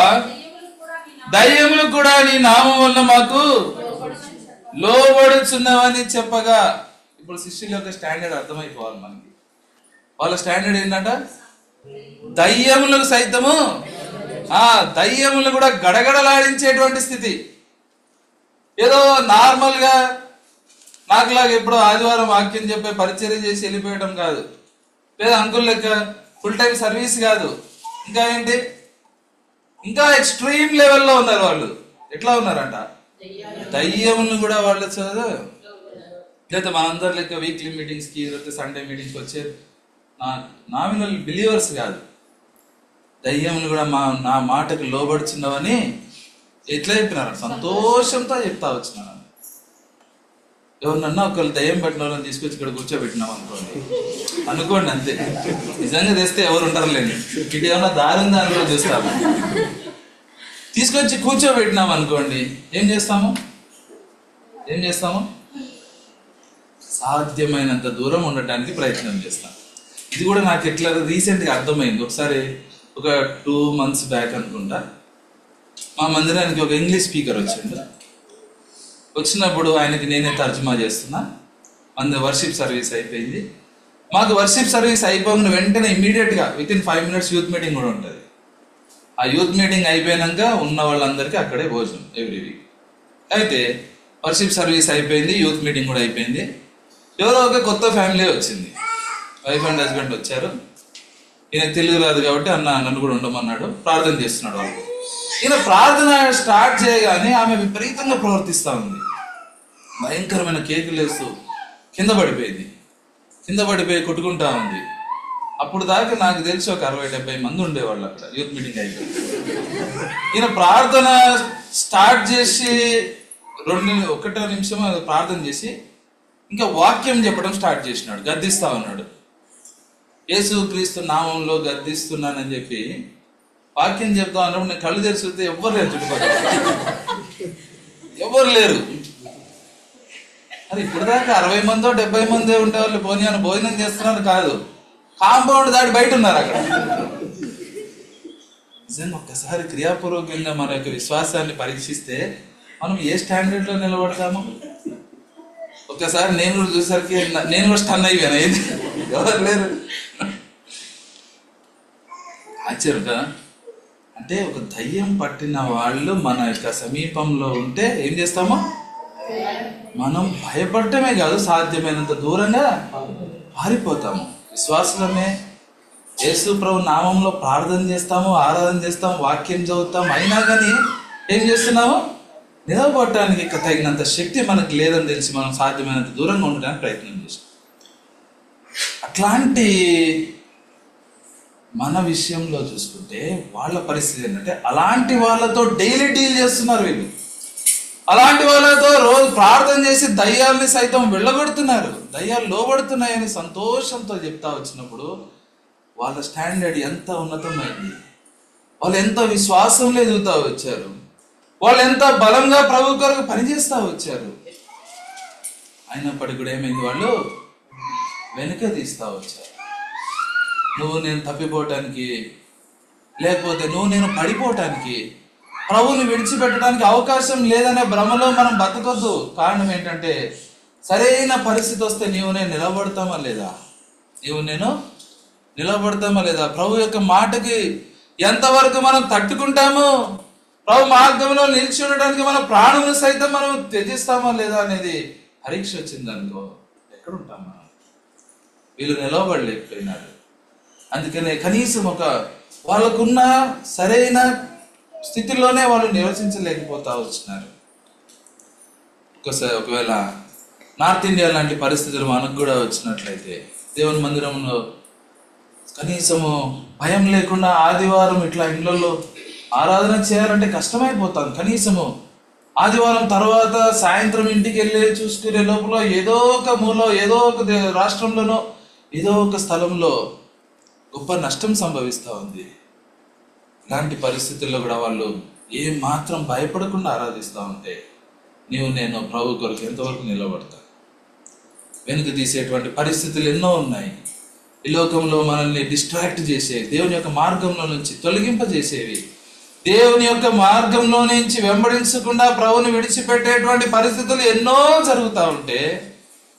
దయ్యములు కూడా నీ నామం వల్ల మాకు లోబడుచున్నవని చెప్పగా. ఇప్పుడు శిష్యుల యొక్క స్టాండర్డ్ అర్థమైపోవాలి మనకి. వాళ్ళ స్టాండర్డ్ ఏంటంట? దయ్యములకు సైతము దయ్యములు కూడా గడగడలాడించేటువంటి స్థితి. ఏదో నార్మల్ గా నాకులాగా ఎప్పుడో ఆదివారం వాక్యం చెప్పే పరిచర్య చేసి వెళ్ళిపోయడం కాదు, లేదా అంకుల్ లెక్క ఫుల్ టైం సర్వీస్ కాదు. ఇంకా ఏంటి, ఇంకా ఎక్స్ట్రీమ్ లెవెల్లో ఉన్నారు వాళ్ళు. ఎట్లా ఉన్నారంట? దయ్యములను కూడా వాళ్ళు చదువు లేదా మనందరి లెక్క వీక్లీ మీటింగ్స్కి లేకపోతే సండే మీటింగ్స్కి వచ్చే నామినల్ బిలీవర్స్ కాదు. దయ్యములు కూడా నా మాటకు లోబడుచున్నవని ఎట్లా చెప్పినారు? సంతోషంతో చెప్తా వచ్చినారు. ఎవరినన్నా ఒకళ్ళు దయ్యం పెట్టిన వాళ్ళని తీసుకొచ్చి ఇక్కడ కూర్చోబెట్టినాం అనుకోండి అంతే. నిజంగా తెస్తే ఎవరు ఉంటారులేండి, ఇటు ఏమన్నా దారి ఉందా అని కూడా చూస్తాము. తీసుకొచ్చి కూర్చోబెట్టినాం అనుకోండి, ఏం చేస్తాము? సాధ్యమైనంత దూరం ఉండటానికి ప్రయత్నం చేస్తాం. ఇది కూడా నాకు ఎట్లా రీసెంట్గా అర్థమైంది. ఒకసారి ఒక 2 months బ్యాక్ అనుకుంటా, మా మందిరానికి ఒక ఇంగ్లీష్ స్పీకర్ వచ్చినప్పుడు ఆయనకి నేనే తర్జుమా చేస్తున్నా. వర్షిప్ సర్వీస్ అయిపోయింది. మాకు వర్షిప్ సర్వీస్ అయిపోయిన వెంటనే ఇమీడియట్గా within 5 minutes యూత్ మీటింగ్ కూడా ఉంటుంది. ఆ యూత్ మీటింగ్ అయిపోయాక ఉన్న వాళ్ళందరికీ అక్కడే భోజనం ఎవ్రీ వీక్. అయితే వర్షిప్ సర్వీస్ అయిపోయింది, యూత్ మీటింగ్ కూడా అయిపోయింది. ఎవరో ఒక కొత్త ఫ్యామిలీ వచ్చింది, వైఫ్ అండ్ హస్బెండ్ వచ్చారు. ఈయన తెలుగు రాదు కాబట్టి నన్ను కూడా ఉండమన్నాడు. ప్రార్థన చేస్తున్నాడు వాళ్ళు. ఈయన ప్రార్థన స్టార్ట్ చేయగానే ఆమె విపరీతంగా ప్రవర్తిస్తూ ఉంది. భయంకరమైన కేకులు వేస్తూ కింద పడిపోయి కొట్టుకుంటా ఉంది. అప్పుడు దాకా నాకు తెలిసి ఒక 60-70 మంది ఉండేవాళ్ళు అక్కడ యూత్ మీటింగ్ అయిపోయింది. ఈయన ప్రార్థన స్టార్ట్ చేసి 1 నిమిషం ప్రార్థన చేసి ఇంకా వాక్యం చెప్పడం స్టార్ట్ చేసినాడు. గద్దిస్తా ఉన్నాడు. యేసు క్రీస్తు నామంలో గద్దిస్తున్నానని చెప్పి వాక్యం చెప్తా అన్నప్పుడు నేను కళ్ళు తెరిచితే ఎవ్వరు లేరు, చుట్టుపక్కల ఎవరు లేరు. అది ఇప్పుడు దాకా 60 మందో 70 మందే ఉంటే వాళ్ళు భోజనం చేస్తున్నారు కాదు, కాంపౌండ్ దాటి బయట ఉన్నారు అక్కడ. నిజంగా ఒక్కసారి క్రియాపూర్వకంగా మన యొక్క విశ్వాసాన్ని పరీక్షిస్తే మనం ఏ స్టాండర్డ్లో నిలబడతాము? ఒక్కసారి నేను చూసరికి నేను కూడా స్టన్ అయిపోయాను. ఏది ఎవరు లేరు. ఆశ్చర్యం కదా. అంటే ఒక దయ్యం పట్టిన వాళ్ళు మన యొక్క సమీపంలో ఉంటే ఏం చేస్తామో మనం భయపడటమే కాదు, సాధ్యమైనంత దూరంగా పారిపోతాము. విశ్వాసమే యేసు ప్రభు నామంలో ప్రార్థన చేస్తాము, ఆరాధన చేస్తాము, వాక్యం చదువుతాము. అయినా కానీ ఏం చేస్తున్నాము? నిలబడటానికి తగినంత శక్తి మనకు లేదని తెలిసి మనం సాధ్యమైనంత దూరంగా ఉండడానికి ప్రయత్నం చేస్తాం. అట్లాంటి మన విషయంలో చూసుకుంటే వాళ్ళ పరిస్థితి ఏంటంటే అలాంటి వాళ్ళతో డైలీ డీల్ చేస్తున్నారు వీళ్ళు. అలాంటి వాళ్ళతో రోజు ప్రార్థన చేసి దయ్యాల్ని సైతం వెళ్ళగొడుతున్నారు. దయ్యాలు లోబడుతున్నాయని సంతోషంతో చెప్తా వచ్చినప్పుడు వాళ్ళ స్టాండర్డ్ ఎంత ఉన్నతమైంది, వాళ్ళు ఎంత విశ్వాసంలో ఎదుగుతా వచ్చారు, వాళ్ళు ఎంత బలంగా ప్రభు కొరకు పనిచేస్తూ వచ్చారు. అయినప్పటికీ కూడా ఏమైంది? వాళ్ళు వెనుక తీస్తూ వచ్చారు. నువ్వు నేను తప్పిపోవటానికి, లేకపోతే నువ్వు నేను పడిపోవటానికి, ప్రభువుని విడిచిపెట్టడానికి అవకాశం లేదనే భ్రమలో మనం బతకొద్దు. కారణం ఏంటంటే సరైన పరిస్థితి వస్తే నీవు నేను నిలబడతామా లేదా? ప్రభు యొక్క మాటకి ఎంతవరకు మనం తట్టుకుంటామో, ప్రభు మార్గంలో నిలిచి ఉండడానికి మన ప్రాణమును సైతం మనం త్యజిస్తామా లేదా అనేది పరీక్ష వచ్చింది అనుకో, ఎక్కడుంటాం మనం? వీళ్ళు నిలబడలేకపోయినారు. అందుకనే కనీసం వాళ్ళకున్న సరైన స్థితిలోనే వాళ్ళు నివసించలేకపోతా వచ్చినారు. ఒకవేళ నార్త్ ఇండియా లాంటి పరిస్థితులు మనకు కూడా వచ్చినట్లయితే దేవుని మందిరంలో కనీసము భయం లేకుండా ఆదివారం ఇట్లా ఇళ్లలో ఆరాధన చేయాలంటే కష్టమైపోతాం. కనీసము ఆదివారం తర్వాత సాయంత్రం ఇంటికి వెళ్ళి చూసుకునే లోపల ఏదో ఒక మూలలో, ఏదో ఒక రాష్ట్రంలోనో, ఏదో ఒక స్థలంలో గొప్ప నష్టం సంభవిస్తూ ఉంది. ఇలాంటి పరిస్థితుల్లో కూడా వాళ్ళు ఏం మాత్రం భయపడకుండా ఆరాధిస్తూ ఉంటే నీవు నేను ప్రభు కొరకు ఎంతవరకు నిలబడతా? వెనుక తీసేటువంటి పరిస్థితులు ఎన్నో ఉన్నాయి. ఈ లోకంలో మనల్ని డిస్ట్రాక్ట్ చేసేవి, దేవుని యొక్క మార్గంలో నుంచి తొలగింపజేసేవి, దేవుని యొక్క మార్గంలో నుంచి వెంబడించకుండా ప్రభుని విడిచిపెట్టేటువంటి పరిస్థితులు ఎన్నో జరుగుతూ ఉంటే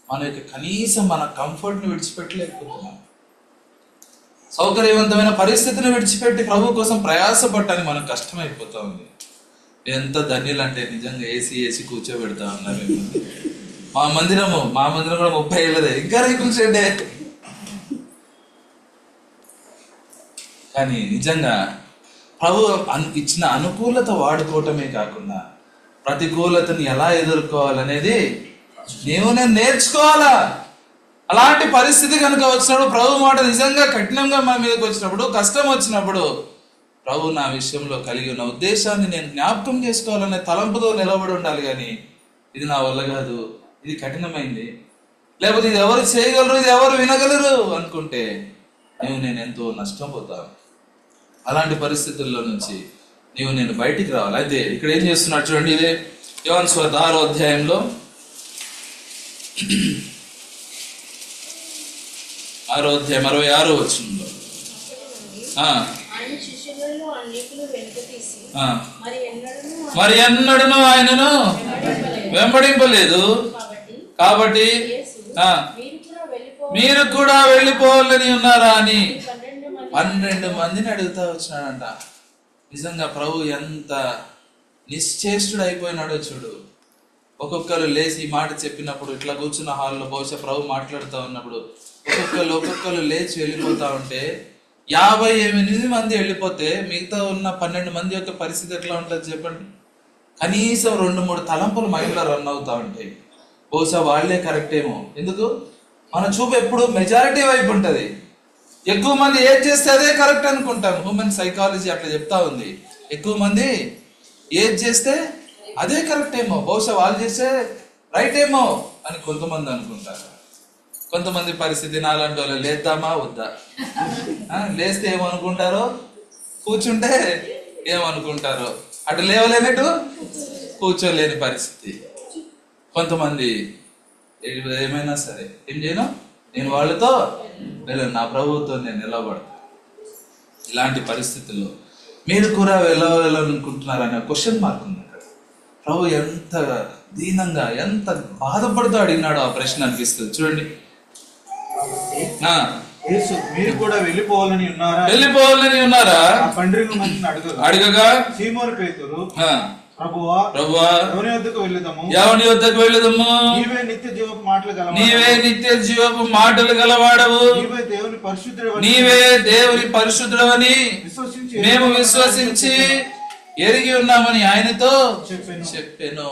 మన యొక్క కనీసం మన కంఫర్ట్ని విడిచిపెట్టలేకపోతున్నాం. సౌకర్యవంతమైన పరిస్థితిని విడిచిపెట్టి ప్రభు కోసం ప్రయాసపడటానికి మనకు కష్టమైపోతా ఉంది. ఎంత ధన్యులు అంటే నిజంగా ఏసీ కూర్చోబెడతా ఉన్నారు. మా మందిరం కూడా 30 ఏళ్ళదే, ఇంకా రేకుల షెడ్డే. కానీ నిజంగా ప్రభు ఇచ్చిన అనుకూలత వాడుకోవటమే కాకుండా ప్రతికూలతను ఎలా ఎదుర్కోవాలనేది నేను నేర్చుకోవాలా. అలాంటి పరిస్థితి కనుక వచ్చినప్పుడు, ప్రభు మాట నిజంగా కఠినంగా మన మీదకి వచ్చినప్పుడు, కష్టం వచ్చినప్పుడు, ప్రభు నా విషయంలో కలిగి ఉన్న ఉద్దేశాన్ని నేను జ్ఞాపకం చేసుకోవాలనే తలంపుతో నిలబడి ఉండాలి. కానీ ఇది నా వల్ల కాదు, ఇది కఠినమైంది, లేకపోతే ఇది ఎవరు చేయగలరు, ఇది ఎవరు వినగలరు అనుకుంటే నేను ఎంతో నష్టపోతాను. అలాంటి పరిస్థితుల్లో నుంచి నేను బయటికి రావాలి. అయితే ఇక్కడ ఏం చేస్తున్నాడు చూడండి, ఇదే యోహాను సువార్త 6వ అధ్యాయంలో 6వ అధ్యాయం 66వ వచనంలో మరి ఎన్నడను ఆయనను వెంబడింపలేదు. కాబట్టి మీరు కూడా వెళ్ళిపోవాలని ఉన్నారా అని 12 మందిని అడుగుతా వచ్చినాడంట. నిజంగా ప్రభు ఎంత నిశ్చేష్టుడు అయిపోయినాడో చూడు. ఒక్కొక్కరు లేచి ఈ మాట చెప్పినప్పుడు, ఇట్లా కూర్చున్న హాల్లో బహుశా ప్రభు మాట్లాడుతూ ఉన్నప్పుడు ఒక్కొక్కరు లేచి వెళ్ళిపోతా ఉంటే 58 మంది వెళ్ళిపోతే మిగతా ఉన్న 12 మంది యొక్క పరిస్థితి ఎట్లా ఉంటుంది చెప్పండి. కనీసం 2-3 తలంపులు మైండ్లో రన్ అవుతా ఉంటాయి. బహుశా వాళ్లే కరెక్ట్ ఏమో. ఎందుకు? మన చూపు ఎప్పుడు మెజారిటీ వైపు ఉంటుంది. ఎక్కువ మంది ఏది చేస్తే అదే కరెక్ట్ అనుకుంటాం. హ్యూమన్ సైకాలజీ అట్లా చెప్తా ఉంది. ఎక్కువ మంది ఏది చేస్తే అదే కరెక్ట్ ఏమో, బహుశా వాళ్ళు చేస్తే రైట్ ఏమో అని కొంతమంది అనుకుంటారు. కొంతమంది పరిస్థితి నాలాంటి వాళ్ళు లేద్దామా వద్దా, లేస్తే ఏమనుకుంటారో, కూర్చుంటే ఏమనుకుంటారో, అటు లేవలేనట్టు కూర్చోలేని పరిస్థితి. కొంతమంది ఏమైనా సరే ఏం చేయను, నేను వాళ్ళతో వెళ్ళను, నా ప్రభువుతో నేను నిలబడతాను. ఇలాంటి పరిస్థితుల్లో మీరు కూడా వెళ్ళాలనుకుంటున్నారనే క్వశ్చన్ మార్క్ ఉంది అక్కడ. ప్రభు ఎంత దీనంగా, ఎంత బాధపడుతూ అడిగినాడు ఆ ప్రశ్న అనిపిస్తుంది చూడండి. మీరు కూడా వెళ్ళిపోవాలని ఉన్నారా అడగగా సీమోను పేతురు, ప్రభువా ఎవని వద్దకు వెళ్ళుదము? నీవే నిత్య జీవపు మాటలు గలవాడవు, నీవే దేవుని పరిశుద్ధుడవని మేము విశ్వసించి ఎరిగి ఉన్నామని ఆయనతో చెప్పాను.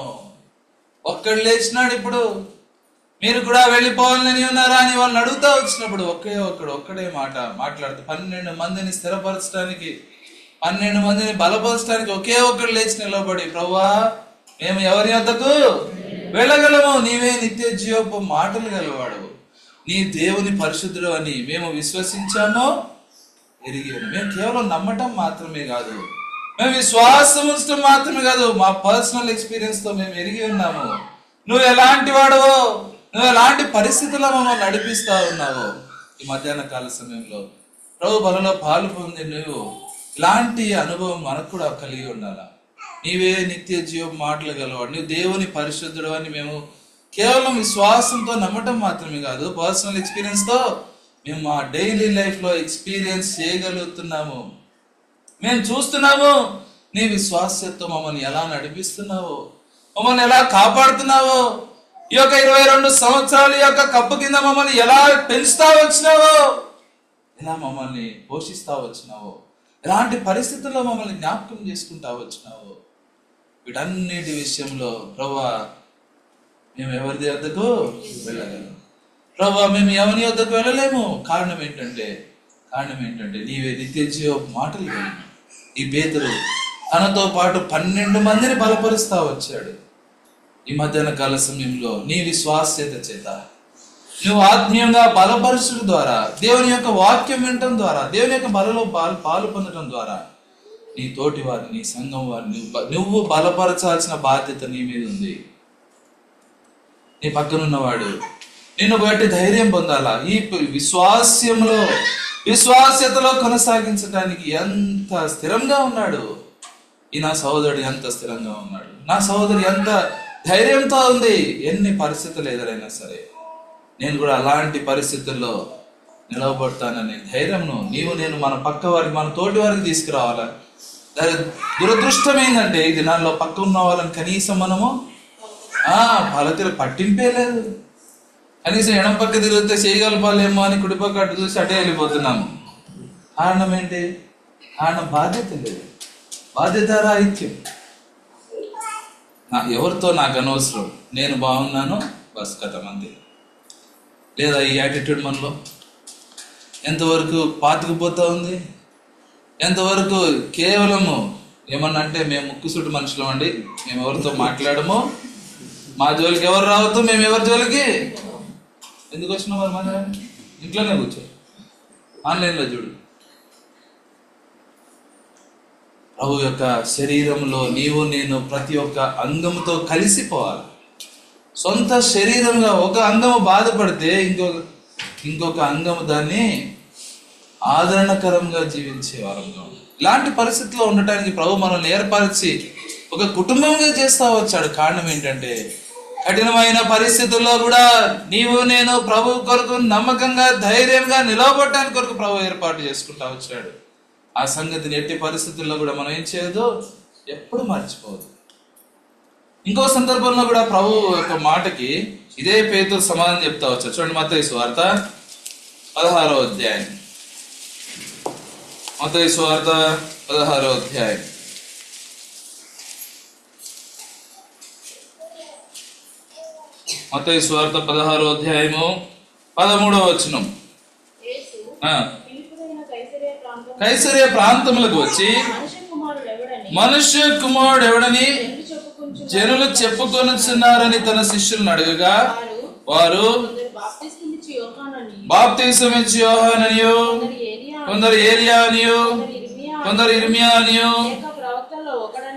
ఒక్కడు లేచినాడు. ఇప్పుడు మీరు కూడా వెళ్ళిపోవాలని ఉన్నారా అని వాళ్ళని అడుగుతా వచ్చినప్పుడు ఒక్కడే మాట్లాడుతూ 12 మందిని స్థిరపరచడానికి, 12 మందిని బలపరచడానికి ఒకే ఒక్కడు లేచి నిలబడి, ప్రభువా మేము ఎవరి వద్దకు వెళ్ళగలము, నీవే నిత్య జీవపు మాటలు గలవాడవు, నీ దేవుని పరిశుద్ధుడు అని మేము విశ్వసించాము, ఎరిగి ఉన్నాము. మేము కేవలం నమ్మటం మాత్రమే కాదు, మేము విశ్వాసం ఉంచడం మాత్రమే కాదు, మా పర్సనల్ ఎక్స్పీరియన్స్ తో మేము ఎరిగి ఉన్నాము. నువ్వు ఎలాంటి వాడవో, నువ్వు ఎలాంటి పరిస్థితుల్లో మమ్మల్ని నడిపిస్తా ఉన్నావో. ఈ మధ్యాహ్న కాల సమయంలో ప్రభు బలలో పాలు పొంది నువ్వు ఇలాంటి అనుభవం మనకు కూడా కలిగి ఉండాలా. నీవే నిత్య జీవ మాటలు గలవాడు, నువ్వు దేవుని పరిశుద్ధుడు అని మేము కేవలం విశ్వాసంతో నమ్మటం మాత్రమే కాదు, పర్సనల్ ఎక్స్పీరియన్స్ తో మేము మా డైలీ లైఫ్ లో ఎక్స్పీరియన్స్ చేయగలుగుతున్నాము. మేము చూస్తున్నాము నీ విశ్వాసంతో మమ్మల్ని ఎలా నడిపిస్తున్నావో, మమ్మల్ని ఎలా కాపాడుతున్నావో, ఈ యొక్క 22 సంవత్సరాల యొక్క కప్పు కింద మమ్మల్ని ఎలా పెంచుతా వచ్చినావో, ఎలా మమ్మల్ని పోషిస్తా వచ్చినావో, ఎలాంటి పరిస్థితుల్లో మమ్మల్ని జ్ఞాపకం చేసుకుంటా వచ్చినావో, వీటన్నిటి విషయంలో ప్రభువా మేము ఎవరి వద్దకు వెళ్ళగలం, ప్రభువా మేము ఎవరి వద్దకు వెళ్ళలేము. కారణం ఏంటంటే నీవే నిత్య జీవ మాటలు వెళ్ళి. ఈ పేతురు తనతో పాటు 12 మందిని బలపరుస్తా వచ్చాడు. ఈ మధ్యాహ్న కాల సమయంలో నీ విశ్వాస్యత చేత, నువ్వు ఆత్మీయంగా బలపరచడం ద్వారా, దేవుని యొక్క వాక్యం వినటం ద్వారా, దేవుని యొక్క బలలో పాలు పొందడం ద్వారా నీ తోటి వారిని, నీ సంఘం వారిని నువ్వు బలపరచాల్సిన బాధ్యత నీ మీద ఉంది. నీ పక్కనున్నవాడు నిన్ను బట్టి ధైర్యం పొందాలా. ఈ విశ్వాస్యతలో కొనసాగించడానికి ఎంత స్థిరంగా ఉన్నాడు. ఈ నా సహోదరుడు ఎంత స్థిరంగా ఉన్నాడు, నా సహోదరు ఎంత ధైర్యంతో ఉంది. ఎన్ని పరిస్థితులు ఎదురైనా సరే నేను కూడా అలాంటి పరిస్థితుల్లో నిలవబడతాననే ధైర్యంను నేను మన పక్క వారికి, మన తోటి వారికి తీసుకురావాలా. దురదృష్టం ఏంటంటే ఈ దినాల్లో పక్క ఉన్న వాళ్ళని కనీసం మనము పలకలు పట్టింపే లేదు. కనీసం ఎడం పక్క తిరిగితే చేయగలపాలేమో అని కుడిపక్క అటు చూసి అటే వెళ్ళిపోతున్నాము. కారణం ఏంటి? కారణం బాధ్యత లేదు, బాధ్యత రాహిత్యం. ఎవరితో నాకు అనవసరం, నేను బాగున్నాను బస్ కథ అంతే. లేదా ఈ యాటిట్యూడ్ మనలో ఎంతవరకు పాతుకుపోతా ఉంది? ఎంతవరకు కేవలము ఏమన్నా అంటే మేము ముక్కుసూటి మనుషులం అండి, మేము ఎవరితో మాట్లాడము, మా జోలికి ఎవరు రావద్దు, మేము ఎవరి జోలికి ఎందుకు వచ్చినాం? మరి మన ఇంట్లోనే కూర్చో, ఆన్లైన్లో చూడు. ప్రభు యొక్క శరీరంలో నీవు నేను ప్రతి ఒక్క అంగముతో కలిసిపోవాలి. సొంత శరీరంగా ఒక అంగము బాధపడితే ఇంకొక అంగము దాన్ని ఆదరణకరంగా జీవించే వారంగా. ఇలాంటి పరిస్థితిలో ఉండటానికి ప్రభు మనల్ని ఏర్పరిచి ఒక కుటుంబంగా చేస్తా వచ్చాడు. కారణం ఏంటంటే కఠినమైన పరిస్థితుల్లో కూడా నీవు నేను ప్రభు కొరకు నమ్మకంగా ధైర్యంగా నిలవబడటానికి కొరకు ప్రభు ఏర్పాటు చేసుకుంటా వచ్చాడు. ఆ సంగతిని ఎట్టి పరిస్థితుల్లో కూడా మనం ఏం చేయదు, ఎప్పుడు మర్చిపోదు. ఇంకో సందర్భంలో కూడా ప్రభు యొక్క మాటకి ఇదే పేతురు సమాధానం చెప్తా వచ్చారు. చూడండి, మత్తయి సువార్త 16వ అధ్యాయం. మత్తయి సువార్త 16వ అధ్యాయం. మత్తయి సువార్త 16వ అధ్యాయము 13వ వచనం. కైసరియా ప్రాంతములకు వచ్చి మనుష్య కుమారుడు ఎవడని జనులు చెప్పుకొనుచున్నారని తన శిష్యులను అడగగా వారు బాప్తిసమిచ్చి యోహాననియు, కొందరు ఏలియా అనియు, కొందరు ఇర్మియా అనియు,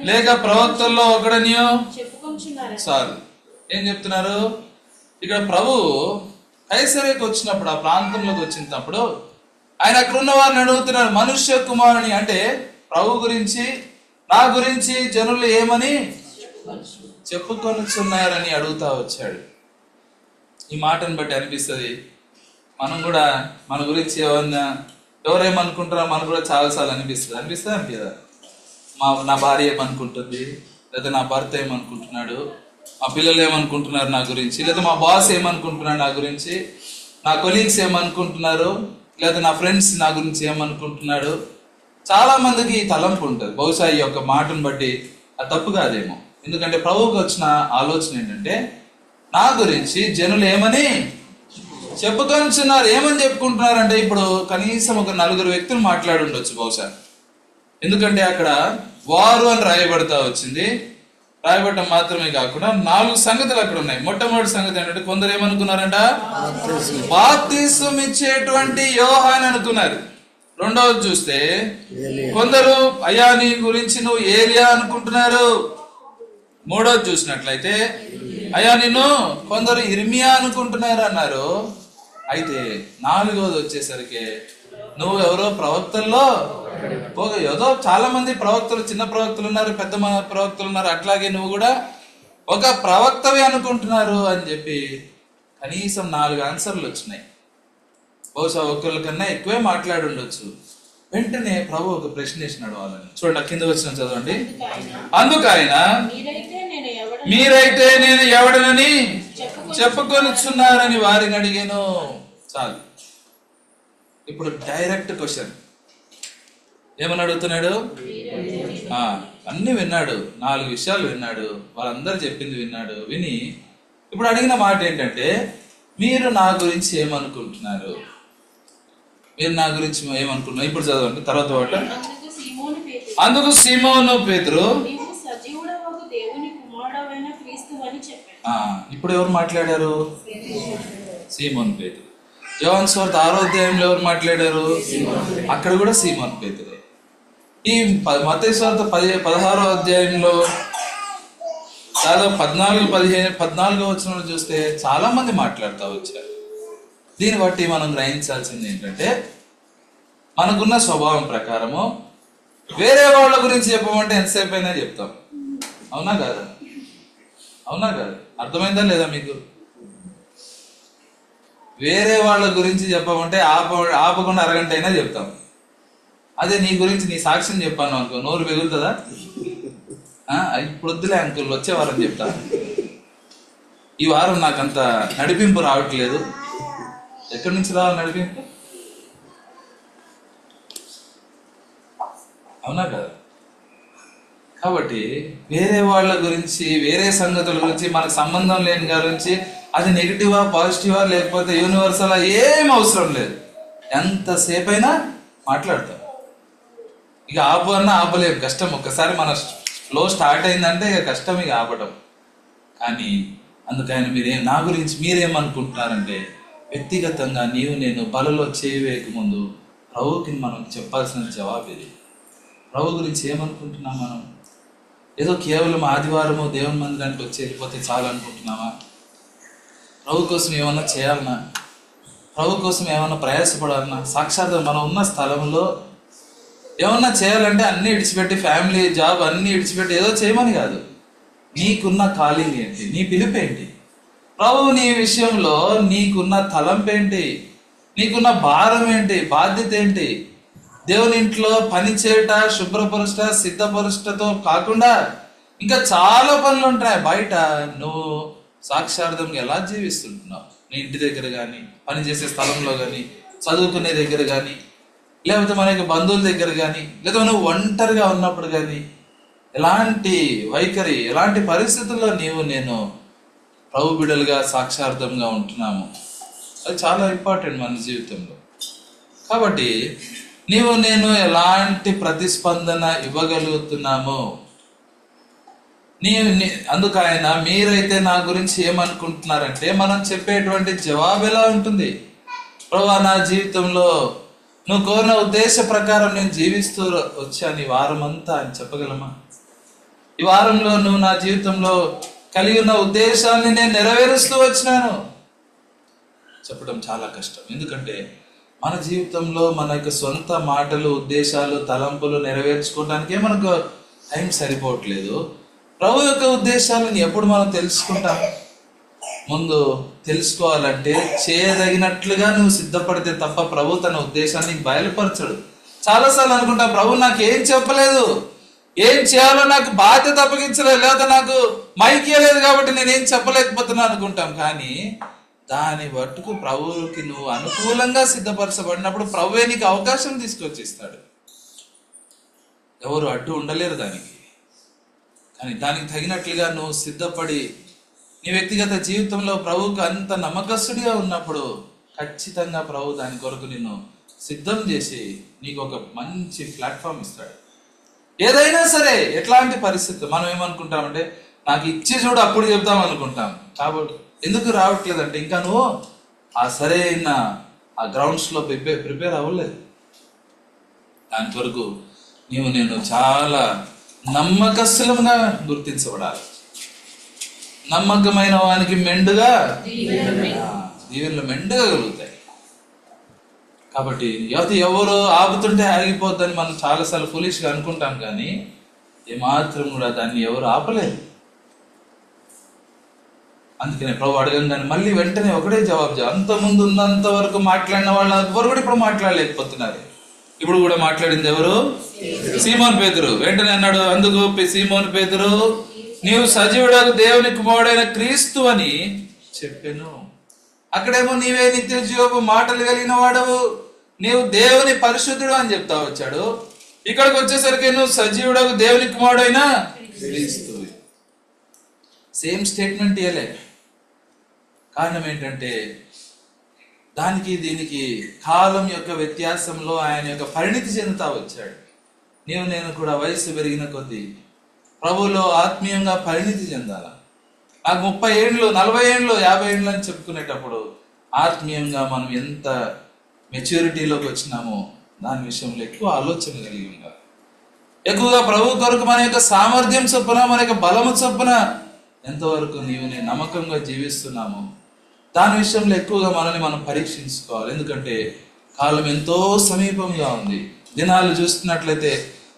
లేక ప్రవక్తల్లో ఒకడనియో సార్ ఏం చెప్తున్నారు ఇక్కడ? ప్రభు కైసరియకు వచ్చినప్పుడు, ఆ ప్రాంతంలోకి వచ్చినప్పుడు ఆయన అక్కడ ఉన్న వారిని అడుగుతున్నారు, మనుష్య కుమారుని అంటే ప్రభు గురించి నా గురించి జనులు ఏమని చెప్పుకొనుచున్నారని అడుగుతా వచ్చాడు. ఈ మాటను బట్టి అనిపిస్తుంది మనం కూడా మన గురించి ఎవరేమనుకుంటారో మనకు కూడా చాలాసార్లు అనిపిస్తుంది అనిపిదా? నా భార్య ఏమనుకుంటుంది, లేదా నా భర్త ఏమనుకుంటున్నాడు, మా పిల్లలు ఏమనుకుంటున్నారు నా గురించి, లేదా మా బాస్ ఏమనుకుంటున్నాడు నా గురించి, నా కొలీగ్స్ ఏమనుకుంటున్నారు, లేదా నా ఫ్రెండ్స్ నా గురించి ఏమనుకుంటున్నాడు. చాలా మందికి ఈ తలంపు ఉంటుంది. బహుశా ఈ యొక్క మాటను బట్టి అది తప్పు కాదేమో. ఎందుకంటే ప్రభువుకి వచ్చిన ఆలోచన ఏంటంటే నా గురించి జనులు ఏమని చెప్పుకొనుచున్నారు. ఏమని చెప్పుకుంటున్నారంటే ఇప్పుడు కనీసం ఒక 4 వ్యక్తులు మాట్లాడి ఉండొచ్చు బహుశా. ఎందుకంటే అక్కడ వారు అని రాయబడతా వచ్చింది. రాయబడటం మాత్రమే కాకుండా 4 సంగతులు అక్కడ ఉన్నాయి. మొట్టమొదటి సంగతి ఏంటంటే కొందరు ఏమనుకున్నారంట, బాప్తిసం ఇచ్చేటువంటి యోహాను అనుకున్నారు. రెండవది చూస్తే కొందరు అయ్యా నీ గురించి నువ్వు ఏలియా అనుకుంటున్నారు. మూడవది చూసినట్లయితే అయ్యా నిన్ను కొందరు ఇర్మియా అనుకుంటున్నారు అన్నారు. అయితే 4వది వచ్చేసరికి నువ్వు ఎవరో ప్రవక్తల్లో ఏదో చాలా మంది ప్రవక్తలు, చిన్న ప్రవక్తలు ఉన్నారు, పెద్ద ప్రవక్తలు ఉన్నారు, అట్లాగే నువ్వు కూడా ఒక ప్రవక్తవి అనుకుంటున్నారు అని చెప్పి కనీసం 4 ఆన్సర్లు వచ్చినాయి. బహుశా ఒకరికన్నా ఎక్కువే మాట్లాడి ఉండొచ్చు. వెంటనే ప్రభు ఒక ప్రశ్న వేసినాడు వాళ్ళని. చూడండి, కింద వచ్చిన చదవండి. అందుకు ఆయన మీరైతే నేను ఎవడనని చెప్పుకొనిచున్నారని వారిని అడిగాను. చాలు. ఇప్పుడు డైరెక్ట్ క్వశ్చన్ ఏమని అడుగుతున్నాడు? అన్ని విన్నాడు, 4 విషయాలు విన్నాడు, వాళ్ళందరూ చెప్పింది విన్నాడు. విని ఇప్పుడు అడిగిన మాట ఏంటంటే మీరు నా గురించి ఏమనుకుంటున్నారు, మీరు నా గురించి ఏమనుకుంటున్నారు. ఇప్పుడు చదవండి తర్వాత పాట. అందుకు సీమోను పేతురు, ఇప్పుడు ఎవరు మాట్లాడారు? సీమోను పేతురు. యోహాను సువార్త 6వ అధ్యాయంలో ఎవరు మాట్లాడారు? అక్కడ కూడా సీమోను పేతురే. ఈ మత్తయి సువార్త 16వ అధ్యాయంలో దాదాపు 14-15 వచనాలు చూస్తే చాలా మంది మాట్లాడుతూ వచ్చారు. దీన్ని బట్టి మనం గ్రహించాల్సింది ఏంటంటే మనకున్న స్వభావం ప్రకారము వేరే వాళ్ళ గురించి చెప్పమంటే ఎంతసేపు అయినా చెప్తాం. అవునా కాదు? అవునా కాదు? అర్థమైందా లేదా మీకు? వేరే వాళ్ళ గురించి చెప్పమంటే ఆపకుండా అరగంట అయినా చెప్తాం. అదే నీ గురించి నీ సాక్ష్యం చెప్పాను అనుకో, నోరు పెగులుతుందా? ఇప్పుడు వద్దులే అంకుల్, వచ్చే వారం చెప్తా. ఈ వారం నాకంత నడిపింపు రావట్లేదు. ఎక్కడి నుంచి రావాలి నడిపింపు? అవునా కదా? కాబట్టి వేరే వాళ్ళ గురించి, వేరే సంగతుల గురించి, మనకు సంబంధం లేని గురించి అది నెగిటివా పాజిటివా లేకపోతే యూనివర్సలా ఏం అవసరం లేదు. ఎంతసేపు అయినా మాట్లాడతాం. ఇక ఆపు అన్నా ఆపలేము, కష్టం. ఒక్కసారి మన ఫ్లో స్టార్ట్ అయిందంటే ఇక కష్టం ఇక ఆపటం. కానీ అందుకని నా గురించి మీరేమనుకుంటున్నారంటే, వ్యక్తిగతంగా నేను బలలో చేయి వేయకముందు ప్రభువుకి మనం చెప్పాల్సిన జవాబు ఇది. ప్రభు గురించి ఏమనుకుంటున్నాం మనం? ఏదో కేవలం ఆదివారము దేవుని మందిరానికి వచ్చి వెళ్ళిపోతే చాలు అనుకుంటున్నామా? ప్రభు కోసం ఏమన్నా చేయాలన్నా, ప్రభు కోసం ఏమన్నా ప్రయాసపడాలన్నా, సాక్షాత్ మనం ఉన్న స్థలంలో ఏమన్నా చేయాలంటే అన్నీ విడిచిపెట్టి, ఫ్యామిలీ, జాబ్ అన్నీ విడిచిపెట్టి ఏదో చేయమని కాదు. నీకున్న కాలింగ్ ఏంటి? నీ పిలుపు ఏంటి? ప్రభు నీ విషయంలో నీకున్న తలంపు ఏంటి? నీకున్న భారం ఏంటి? బాధ్యత ఏంటి? దేవుని ఇంట్లో పని చేయట, శుభ్రపరుట, సిద్ధపరుటతో కాకుండా ఇంకా చాలా పనులు ఉంటాయి బయట. నువ్వు సాక్షార్థంగా ఎలా జీవిస్తుంటున్నావు? నీ ఇంటి దగ్గర కానీ, పనిచేసే స్థలంలో కానీ, చదువుకునే దగ్గర కానీ, లేకపోతే మన యొక్క బంధువుల దగ్గర కానీ, లేదా నువ్వు ఒంటరిగా ఉన్నప్పుడు కానీ, ఎలాంటి వైఖరి, ఎలాంటి పరిస్థితుల్లో నేను ప్రభు బిడ్డలుగా సాక్షార్థంగా ఉంటున్నాము? అది చాలా ఇంపార్టెంట్ మన జీవితంలో. కాబట్టి నేను ఎలాంటి ప్రతిస్పందన ఇవ్వగలుగుతున్నామో అందుకు ఆయన, మీరైతే నా గురించి ఏమనుకుంటున్నారంటే, మనం చెప్పేటువంటి జవాబు ఎలా ఉంటుంది? ప్రభువా, నా జీవితంలో నువ్వు కోరిన ఉద్దేశ ప్రకారం నేను జీవిస్తూ వచ్చాను ఈ వారం అంతా అని చెప్పగలమా? ఈ వారంలో నువ్వు నా జీవితంలో కలిగి ఉన్న ఉద్దేశాన్ని నేను నెరవేరుస్తూ వచ్చినాను చెప్పడం చాలా కష్టం. ఎందుకంటే మన జీవితంలో మన యొక్క సొంత మాటలు, ఉద్దేశాలు, తలంపులు నెరవేర్చుకోవడానికే మనకు టైం సరిపోవట్లేదు. ప్రభు యొక్క ఉద్దేశాలను ఎప్పుడు మనం తెలుసుకుంటాం? ముందు తెలుసుకోవాలంటే చేయదగినట్లుగా నువ్వు సిద్ధపడితే తప్ప ప్రభు తన ఉద్దేశాన్ని బయలుపరచడు. చాలాసార్లు అనుకుంటా, ప్రభు నాకు ఏం చెప్పలేదు, ఏం చేయాలో నాకు బాధ్యత అప్పగించలేదు, లేదా నాకు మైక్ ఇవ్వలేదు కాబట్టి నేనేం చెప్పలేకపోతున్నాను అనుకుంటాం. కానీ దాని బట్టుకు ప్రభువుకి నువ్వు అనుకూలంగా సిద్ధపరచబడినప్పుడు ప్రభువే నీకు అవకాశం తీసుకొచ్చి ఇస్తాడు. ఎవరు అడ్డు ఉండలేరు దానికి. కానీ దానికి తగినట్లుగా నువ్వు సిద్ధపడి నీ వ్యక్తిగత జీవితంలో ప్రభువుకు అంత నమ్మకస్తుడిగా ఉన్నప్పుడు ఖచ్చితంగా ప్రభు దాని కొరకు నిన్ను సిద్ధం చేసి నీకు ఒక మంచి ప్లాట్ఫామ్ ఇస్తాడు. ఏదైనా సరే, ఎట్లాంటి పరిస్థితి, మనం ఏమనుకుంటామంటే నాకు ఇచ్చి చూడు అప్పుడు చెప్తాం అనుకుంటాం. కాబట్టి ఎందుకు రావట్లేదంటే ఇంకా నువ్వు ఆ సరైన ఆ గ్రౌండ్స్లో ప్రిపేర్ అవ్వలేదు. దాని కొరకు నేను చాలా నమ్మకస్తులంగా గుర్తించబడాలి. నమ్మకమైన వానికి మెండుగా దీవెనలు మెండుగా కలుగుతాయి. కాబట్టి ఎవరు ఆపుతుంటే ఆగిపోద్దని మనం చాలాసార్లు ఫులిష్గా అనుకుంటాం, కానీ ఏమాత్రం కూడా దాన్ని ఎవరు ఆపలేదు. అందుకనే ప్రభు అడగంగానే మళ్ళీ వెంటనే ఒకటే జవాబు. అంత ముందు ఉన్నంత వరకు మాట్లాడిన వాళ్ళు ఎవరు కూడా ఇప్పుడు మాట్లాడలేకపోతున్నారు. ఇప్పుడు కూడా మాట్లాడింది ఎవరు? సీమోను పేతురు. వెంటనే అన్నాడు, అందుకు సీమోను పేతురు, నీవు సజీవుడకు దేవుని కుమారుడైన క్రీస్తు అని చెప్పాను. అక్కడేమో నీవే నిత్య జీవపు మాటలు కలిగిన వాడవు, నీవు దేవుని పరిశుద్ధుడు అని చెప్తా వచ్చాడు. ఇక్కడికి వచ్చేసరికి నువ్వు సజీవుడకు దేవుని కుమారుడైన క్రీస్తు. సేమ్ స్టేట్మెంట్ ఇవ్వలే. కారణం ఏంటంటే దానికి దీనికి కాలం యొక్క వ్యత్యాసంలో ఆయన యొక్క పరిణితి చెందుతా వచ్చాడు. నేను కూడా వయసు పెరిగిన కొద్దీ ప్రభువులో ఆత్మీయంగా పరిణితి చెందాల. నాకు 30 ఏళ్ళు, 40 ఏళ్ళు, 50 ఏళ్ళు అని చెప్పుకునేటప్పుడు ఆత్మీయంగా మనం ఎంత మెచ్యూరిటీలోకి వచ్చినామో దాని విషయంలో ఎక్కువ ఆలోచన కలిగి ఉండాలి. ఎక్కువగా ప్రభు కొరకు మన యొక్క సామర్థ్యం చొప్పున, మన యొక్క బలము చొప్పున ఎంతవరకు నేను నమ్మకంగా జీవిస్తున్నామో దాని విషయంలో ఎక్కువగా మనల్ని మనం పరీక్షించుకోవాలి. ఎందుకంటే కాలం ఎంతో సమీపంగా ఉంది. దినాలు చూస్తున్నట్లయితే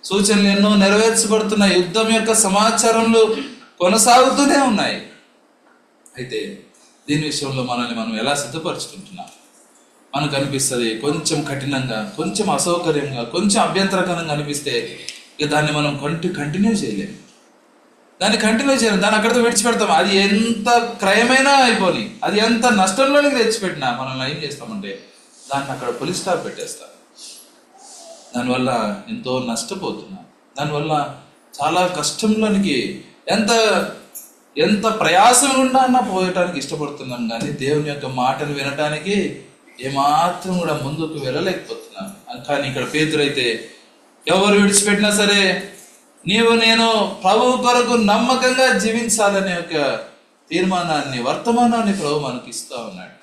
సూచనలు ఎన్నో నెరవేర్చబడుతున్నాయి. యుద్ధం యొక్క సమాచారంలో కొనసాగుతూనే ఉన్నాయి. అయితే దీని విషయంలో మనల్ని మనం ఎలా సిద్ధపరచుకుంటున్నాం? మనకు అనిపిస్తుంది కొంచెం కఠినంగా, కొంచెం అసౌకర్యంగా, కొంచెం అభ్యంతరకరంగా అనిపిస్తే ఇక దాన్ని మనం కంటిన్యూ చేయలేము. దాన్ని కంటిన్యూ చేయలేము, దాన్ని అక్కడితో విడిచిపెడతాం. అది ఎంత క్రయమైనా అయిపోయి, అది ఎంత నష్టంలోనికి తెచ్చిపెట్టినా మనం ఏం చేస్తామంటే దాన్ని అక్కడ పోలీస్ స్టాప్ పెట్టేస్తాం. దానివల్ల ఎంతో నష్టపోతున్నాం. దానివల్ల చాలా కష్టంలోనికి ఎంత ఎంత ప్రయాసం గుండా అన్నా పోయటానికి ఇష్టపడుతున్నాం, కానీ దేవుని యొక్క మాటలు వినటానికి ఏమాత్రం కూడా ముందుకు వెళ్ళలేకపోతున్నాం. కానీ ఇక్కడ పేతురు అయితే ఎవరు విడిచిపెట్టినా సరే నీవు నేను ప్రభువు కొరకు నమ్మకంగా జీవించాలనే ఒక తీర్మానాన్ని, వర్తమానాన్ని ప్రభు మనకి ఇస్తా ఉన్నాడు.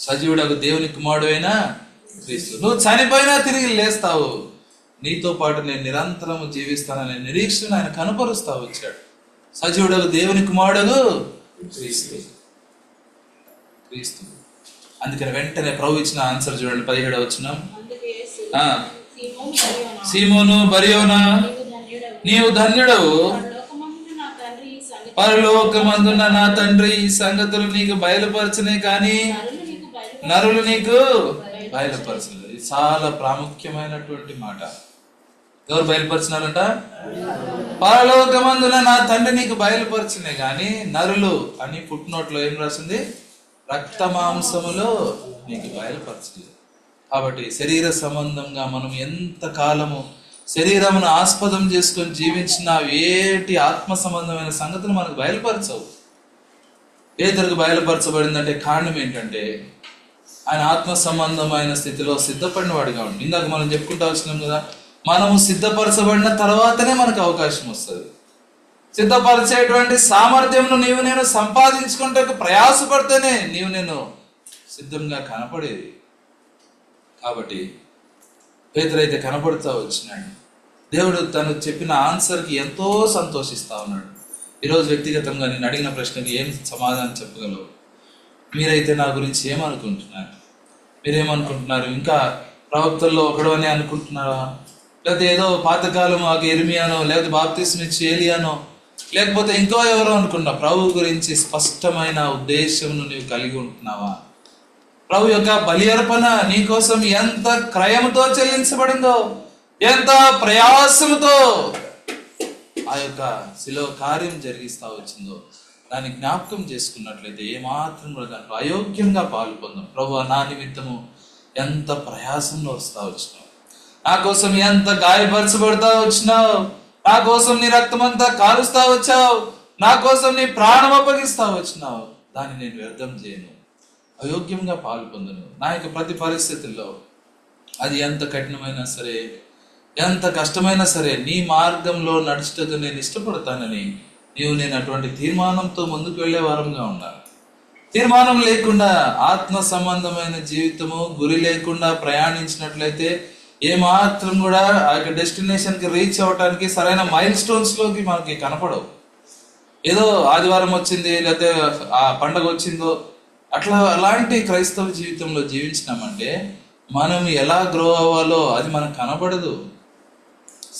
సజీవుడకు దేవుని కుమారుడు అయినా క్రీస్తు, నువ్వు చనిపోయినా తిరిగి లేస్తావు, నీతో పాటు నేను నిరంతరము జీవిస్తాననే నిరీక్షణ ఆయన కనపరుస్తా వచ్చాడు. సజీవుడకు దేవుని కుమారుడు క్రీస్తు. క్రీస్తు అందుకని వెంటనే ప్రభు ఇచ్చిన ఆన్సర్ చూడండి, 17వ వచనం. సీమోను బరియోనా, నీవు ధన్యుడవు, పరలోకమందున్న నా తండ్రి ఈ సంగతులు నీకు బయలుపరచనే కానీ నరులు నీకు బయలుపరచలేదు. ఇది చాలా ప్రాముఖ్యమైనటువంటి మాట. ఎవరు బయలుపరిచినారంట? పరలోకమందున నా తండ్రి నీకు బయలుపరచనే గాని నరులు అని ఫుట్ నోట్ లో ఏం రాసింది? రక్త మాంసములో నీకు బయలుపరచలేదు. కాబట్టి శరీర సంబంధంగా మనం ఎంత కాలము శరీరమును ఆస్పదం చేసుకొని జీవించిన ఏటి ఆత్మ సంబంధమైన సంగతులు మనకు బయలుపరచవు. పేతురుకు బయలుపరచబడిందంటే కారణం ఏంటంటే ఆయన ఆత్మ సంబంధమైన స్థితిలో సిద్ధపడిన వాడిగా ఉండి, ఇందాక మనం చెప్పుకుంటూ వచ్చినాం కదా, మనము సిద్ధపరచబడిన తర్వాతనే మనకు అవకాశం వస్తుంది. సిద్ధపరిచేటువంటి సామర్థ్యంను నీవు నేను సంపాదించుకుంటే ప్రయాసపడితేనే నీవు నేను సిద్ధంగా కనపడేది. కాబట్టి పేతురైతే కనపడుతూ వచ్చినాడు. దేవుడు తను చెప్పిన ఆన్సర్కి ఎంతో సంతోషిస్తా ఉన్నాడు. ఈరోజు వ్యక్తిగతంగా నేను అడిగిన ప్రశ్నకి ఏం సమాధానం చెప్పగలవు? మీరైతే నా గురించి ఏమనుకుంటున్నారు? మీరేమనుకుంటున్నారు? ఇంకా ప్రవక్తల్లో ఒకడు అని అనుకుంటున్నారా? లేకపోతే ఏదో పాతకాలం ఇర్మియానో, లేకపోతే బాప్తిస్మిచ్చి ఏలియానో, లేకపోతే ఇంకో ఎవరో అనుకున్నా? ప్రభు గురించి స్పష్టమైన ఉద్దేశంను నీవు కలిగి ఉంటున్నావా? ప్రభు యొక్క బలి అర్పణ నీ కోసం ఎంత క్రయముతో చెల్లించబడిందో, ఎంత ప్రయాసముతో ఆ యొక్క శిలువ కార్యం జరిగిస్తా వచ్చిందో దాన్ని జ్ఞాపకం చేసుకున్నట్లయితే ఏమాత్రం కూడా దాంట్లో అయోగ్యంగా పాలు పొందాం. ప్రభు నా నిమిత్తము ఎంత ప్రయాసంలో వస్తా వచ్చినావు, నా కోసం ఎంత గాయపరచబడతా వచ్చినావు, నా కోసం నీ రక్తం అంతా కాలుస్తా వచ్చావు, నా కోసం నీ ప్రాణం అప్పగిస్తా వచ్చినావు. దాన్ని నేను వ్యర్థం చేయను, అయోగ్యంగా పాలు పొందను. నా యొక్క ప్రతి పరిస్థితుల్లో అది ఎంత కఠినమైనా సరే, ఎంత కష్టమైనా సరే నీ మార్గంలో నడుచుటకు నేను ఇష్టపడతానని నేను అటువంటి తీర్మానంతో ముందుకు వెళ్ళే వారంగా ఉండాలి. తీర్మానం లేకుండా ఆత్మ సంబంధమైన జీవితము గురి లేకుండా ప్రయాణించినట్లయితే ఏమాత్రం కూడా ఆ యొక్క డెస్టినేషన్కి రీచ్ అవ్వటానికి సరైన మైల్ స్టోన్స్ లోకి మనకి కనపడవు. ఏదో ఆదివారం వచ్చింది లేకపోతే ఆ పండగ వచ్చిందో అట్లా అలాంటి క్రైస్తవ జీవితంలో జీవించినామంటే మనం ఎలా గ్రో అవ్వాలో అది మనకు కనపడదు.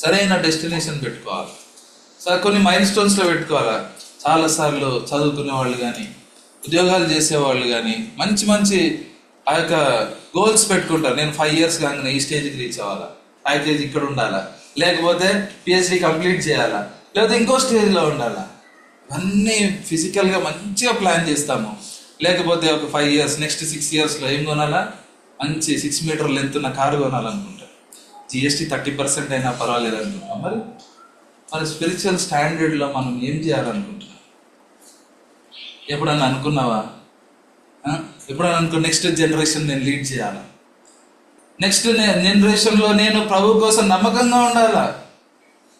సరైన డెస్టినేషన్ పెట్టుకోవాలి, కొన్ని మైల్ స్టోన్స్లో పెట్టుకోవాలా. చాలాసార్లు చదువుకునే వాళ్ళు కానీ ఉద్యోగాలు చేసేవాళ్ళు కానీ మంచి మంచి ఆ యొక్క గోల్స్ పెట్టుకుంటారు. నేను 5 years కాగానే ఈ స్టేజ్కి రీచ్ అవ్వాలా, ప్యాకేజ్ ఇక్కడ ఉండాలా, లేకపోతే PhD కంప్లీట్ చేయాలా, లేకపోతే ఇంకో స్టేజ్లో ఉండాలా. ఇవన్నీ ఫిజికల్గా మంచిగా ప్లాన్ చేస్తాము. లేకపోతే ఒక 5 years, నెక్స్ట్ 6 yearsలో ఏం కొనాలా? మంచి 6 meter లెంత్ ఉన్న కారు కొనాలనుకుంటారు. GST 30% అయినా పర్వాలేదు అనుకుంటాం. మరి స్పిరిచువల్ స్టాండర్డ్లో మనం ఏం చేయాలనుకుంటున్నాం? ఎప్పుడన్నా అనుకున్నావా? ఎప్పుడన్నా నెక్స్ట్ జనరేషన్ నేను లీడ్ చేయాలా, నెక్స్ట్ జనరేషన్లో నేను ప్రభు కోసం నమ్మకంగా ఉండాలా,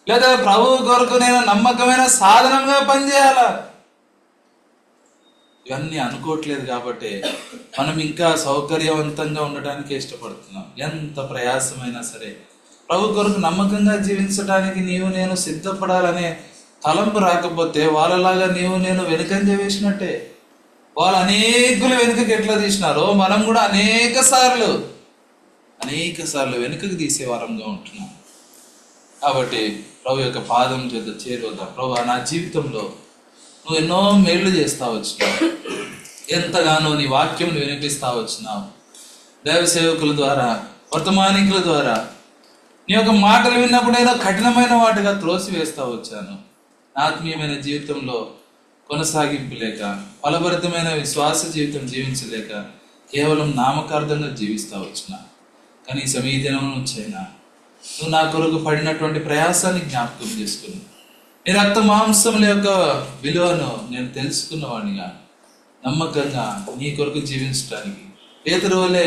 లేదా ప్రభు కొరకు నేను నమ్మకమైన సాధనంగా పనిచేయాలా? ఇవన్నీ అనుకోవట్లేదు కాబట్టి మనం ఇంకా సౌకర్యవంతంగా ఉండటానికి ఇష్టపడుతున్నాం. ఎంత ప్రయాసమైనా సరే ప్రభు కొరకు నమ్మకంగా జీవించడానికి నీవు నేను సిద్ధపడాలనే తలంపు రాకపోతే వాళ్ళలాగా నీవు నేను వెనుకంజ వేసినట్టే. వాళ్ళు అనేకులు వెనుకకి ఎట్లా తీసినారో మనం కూడా అనేక సార్లు వెనుకకు తీసే వారంగా ఉంటున్నాం. కాబట్టి ప్రభు యొక్క పాదం చేత చేరువద్దాం. ప్రభు నా జీవితంలో నువ్వు ఎన్నో మేళ్లు చేస్తా వచ్చినావు, ఎంతగానో నీ వాక్యం వినిపిస్తా వచ్చినావు. దైవ సేవకుల ద్వారా, వర్తమానికుల ద్వారా నీ యొక్క మాటలు విన్నప్పుడైనా కఠినమైన వాటిగా త్రోసి వేస్తా వచ్చాను. ఆత్మీయమైన జీవితంలో కొనసాగింపు లేక, ఫలభరితమైన విశ్వాస జీవితం జీవించలేక కేవలం నామకార్థంగా జీవిస్తా వచ్చిన. కనీసం ఈ దినం నుంచైనా నువ్వు నా కొరకు పడినటువంటి ప్రయాసాన్ని జ్ఞాపకం చేసుకుని నీ రక్త మాంసముల యొక్క విలువను నేను తెలుసుకున్నవాడిగా నమ్మకంగా నీ కొరకు జీవించడానికి పేతురు వలె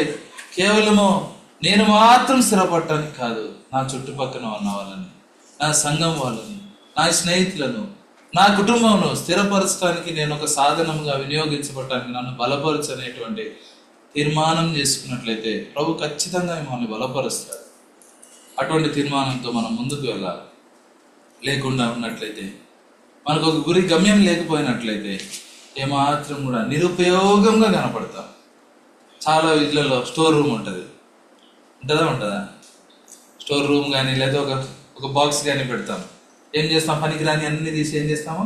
కేవలము నేను మాత్రం స్థిరపడటానికి కాదు, నా చుట్టుపక్కల ఉన్న వాళ్ళని, నా సంఘం వాళ్ళని, నా స్నేహితులను, నా కుటుంబంను స్థిరపరచడానికి నేను ఒక సాధనంగా వినియోగించబడటానికి నన్ను బలపరచనేటువంటి తీర్మానం చేసుకున్నట్లయితే ప్రభు ఖచ్చితంగా మనల్ని బలపరుస్తాడు. అటువంటి తీర్మానంతో మనం ముందుకు వెళ్ళాలి. లేకుండా ఉన్నట్లయితే, మనకు ఒక గురి గమ్యం లేకపోయినట్లయితే ఏమాత్రం కూడా నిరుపయోగంగా కనపడతాం. చాలా ఇళ్లలో స్టోర్ రూమ్ ఉంటుంది, ఉంటుందా? స్టోర్ రూమ్ కానీ లేదా ఒక బాక్స్ కానీ పెడతాం. ఏం చేస్తాం? పనికిరాని అన్ని తీసి ఏం చేస్తాము?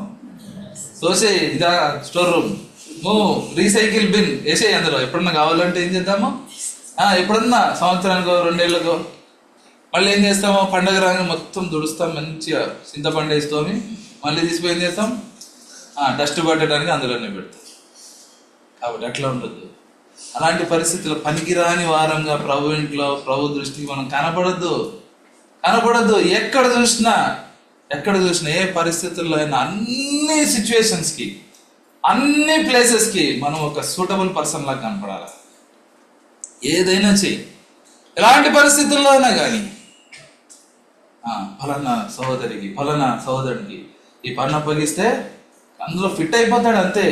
తోసే ఇదా స్టోర్ రూమ్, రీసైకిల్ బిన్ వేసే. అందులో ఎప్పుడన్నా కావాలంటే ఏం చేద్దాము? ఎప్పుడన్నా సంవత్సరానికో 2 ఏళ్ళకో మళ్ళీ ఏం చేస్తామో పండగ రాగా మొత్తం దుడుస్తాం, మంచిగా చింతపండు వేస్తాము, మళ్ళీ తీసిపోయి ఏం చేస్తాం? డస్ట్ పట్టడానికి అందులోనే పెడతాం. కాబట్టి అట్లా ఉండద్దు. అలాంటి పరిస్థితుల్లో పనికిరాని వారంగా ప్రభు ఇంట్లో ప్రభు దృష్టికి మనం కనపడద్దు. ఎక్కడ చూసినా ఏ పరిస్థితుల్లో అయినా అన్ని సిచ్యువేషన్స్కి, అన్ని ప్లేసెస్కి మనం ఒక సూటబుల్ పర్సన్ లాగా కనపడాలి. ఏదైనా చెయ్యి, ఎలాంటి పరిస్థితుల్లో అయినా కానీ ఫలానా సహోదరికి ఫలానా సహోదరుడికి ఈ పని అప్పగిస్తే అందులో ఫిట్ అయిపోతాడు అంతే.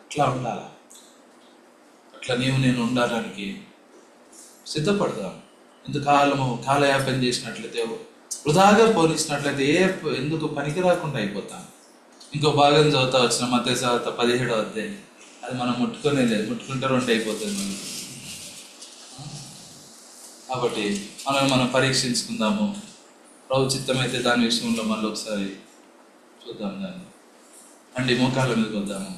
అట్లా ఉండాలి. అట్లా నేను ఉండడానికి సిద్ధపడతాం. ఇంతకాలము కాలయాపన చేసినట్లయితే, వృధాగా పోనిచ్చినట్లయితే ఎందుకు పనికి రాకుండా అయిపోతాం. ఇంకో భాగం చదువుతా వచ్చిన మత్తయి సువార్త 17వ అధ్యాయం, అది మనం ముట్టుకునే లేదు, ముట్టుకుంటే 2 అయిపోతుంది. కాబట్టి మనం పరీక్షించుకుందాము. ప్రభు చిత్తమైతే దాని విషయంలో మళ్ళీ ఒకసారి చూద్దాం. దాన్ని అండి మోకాళ్ళ మీద వద్దాము.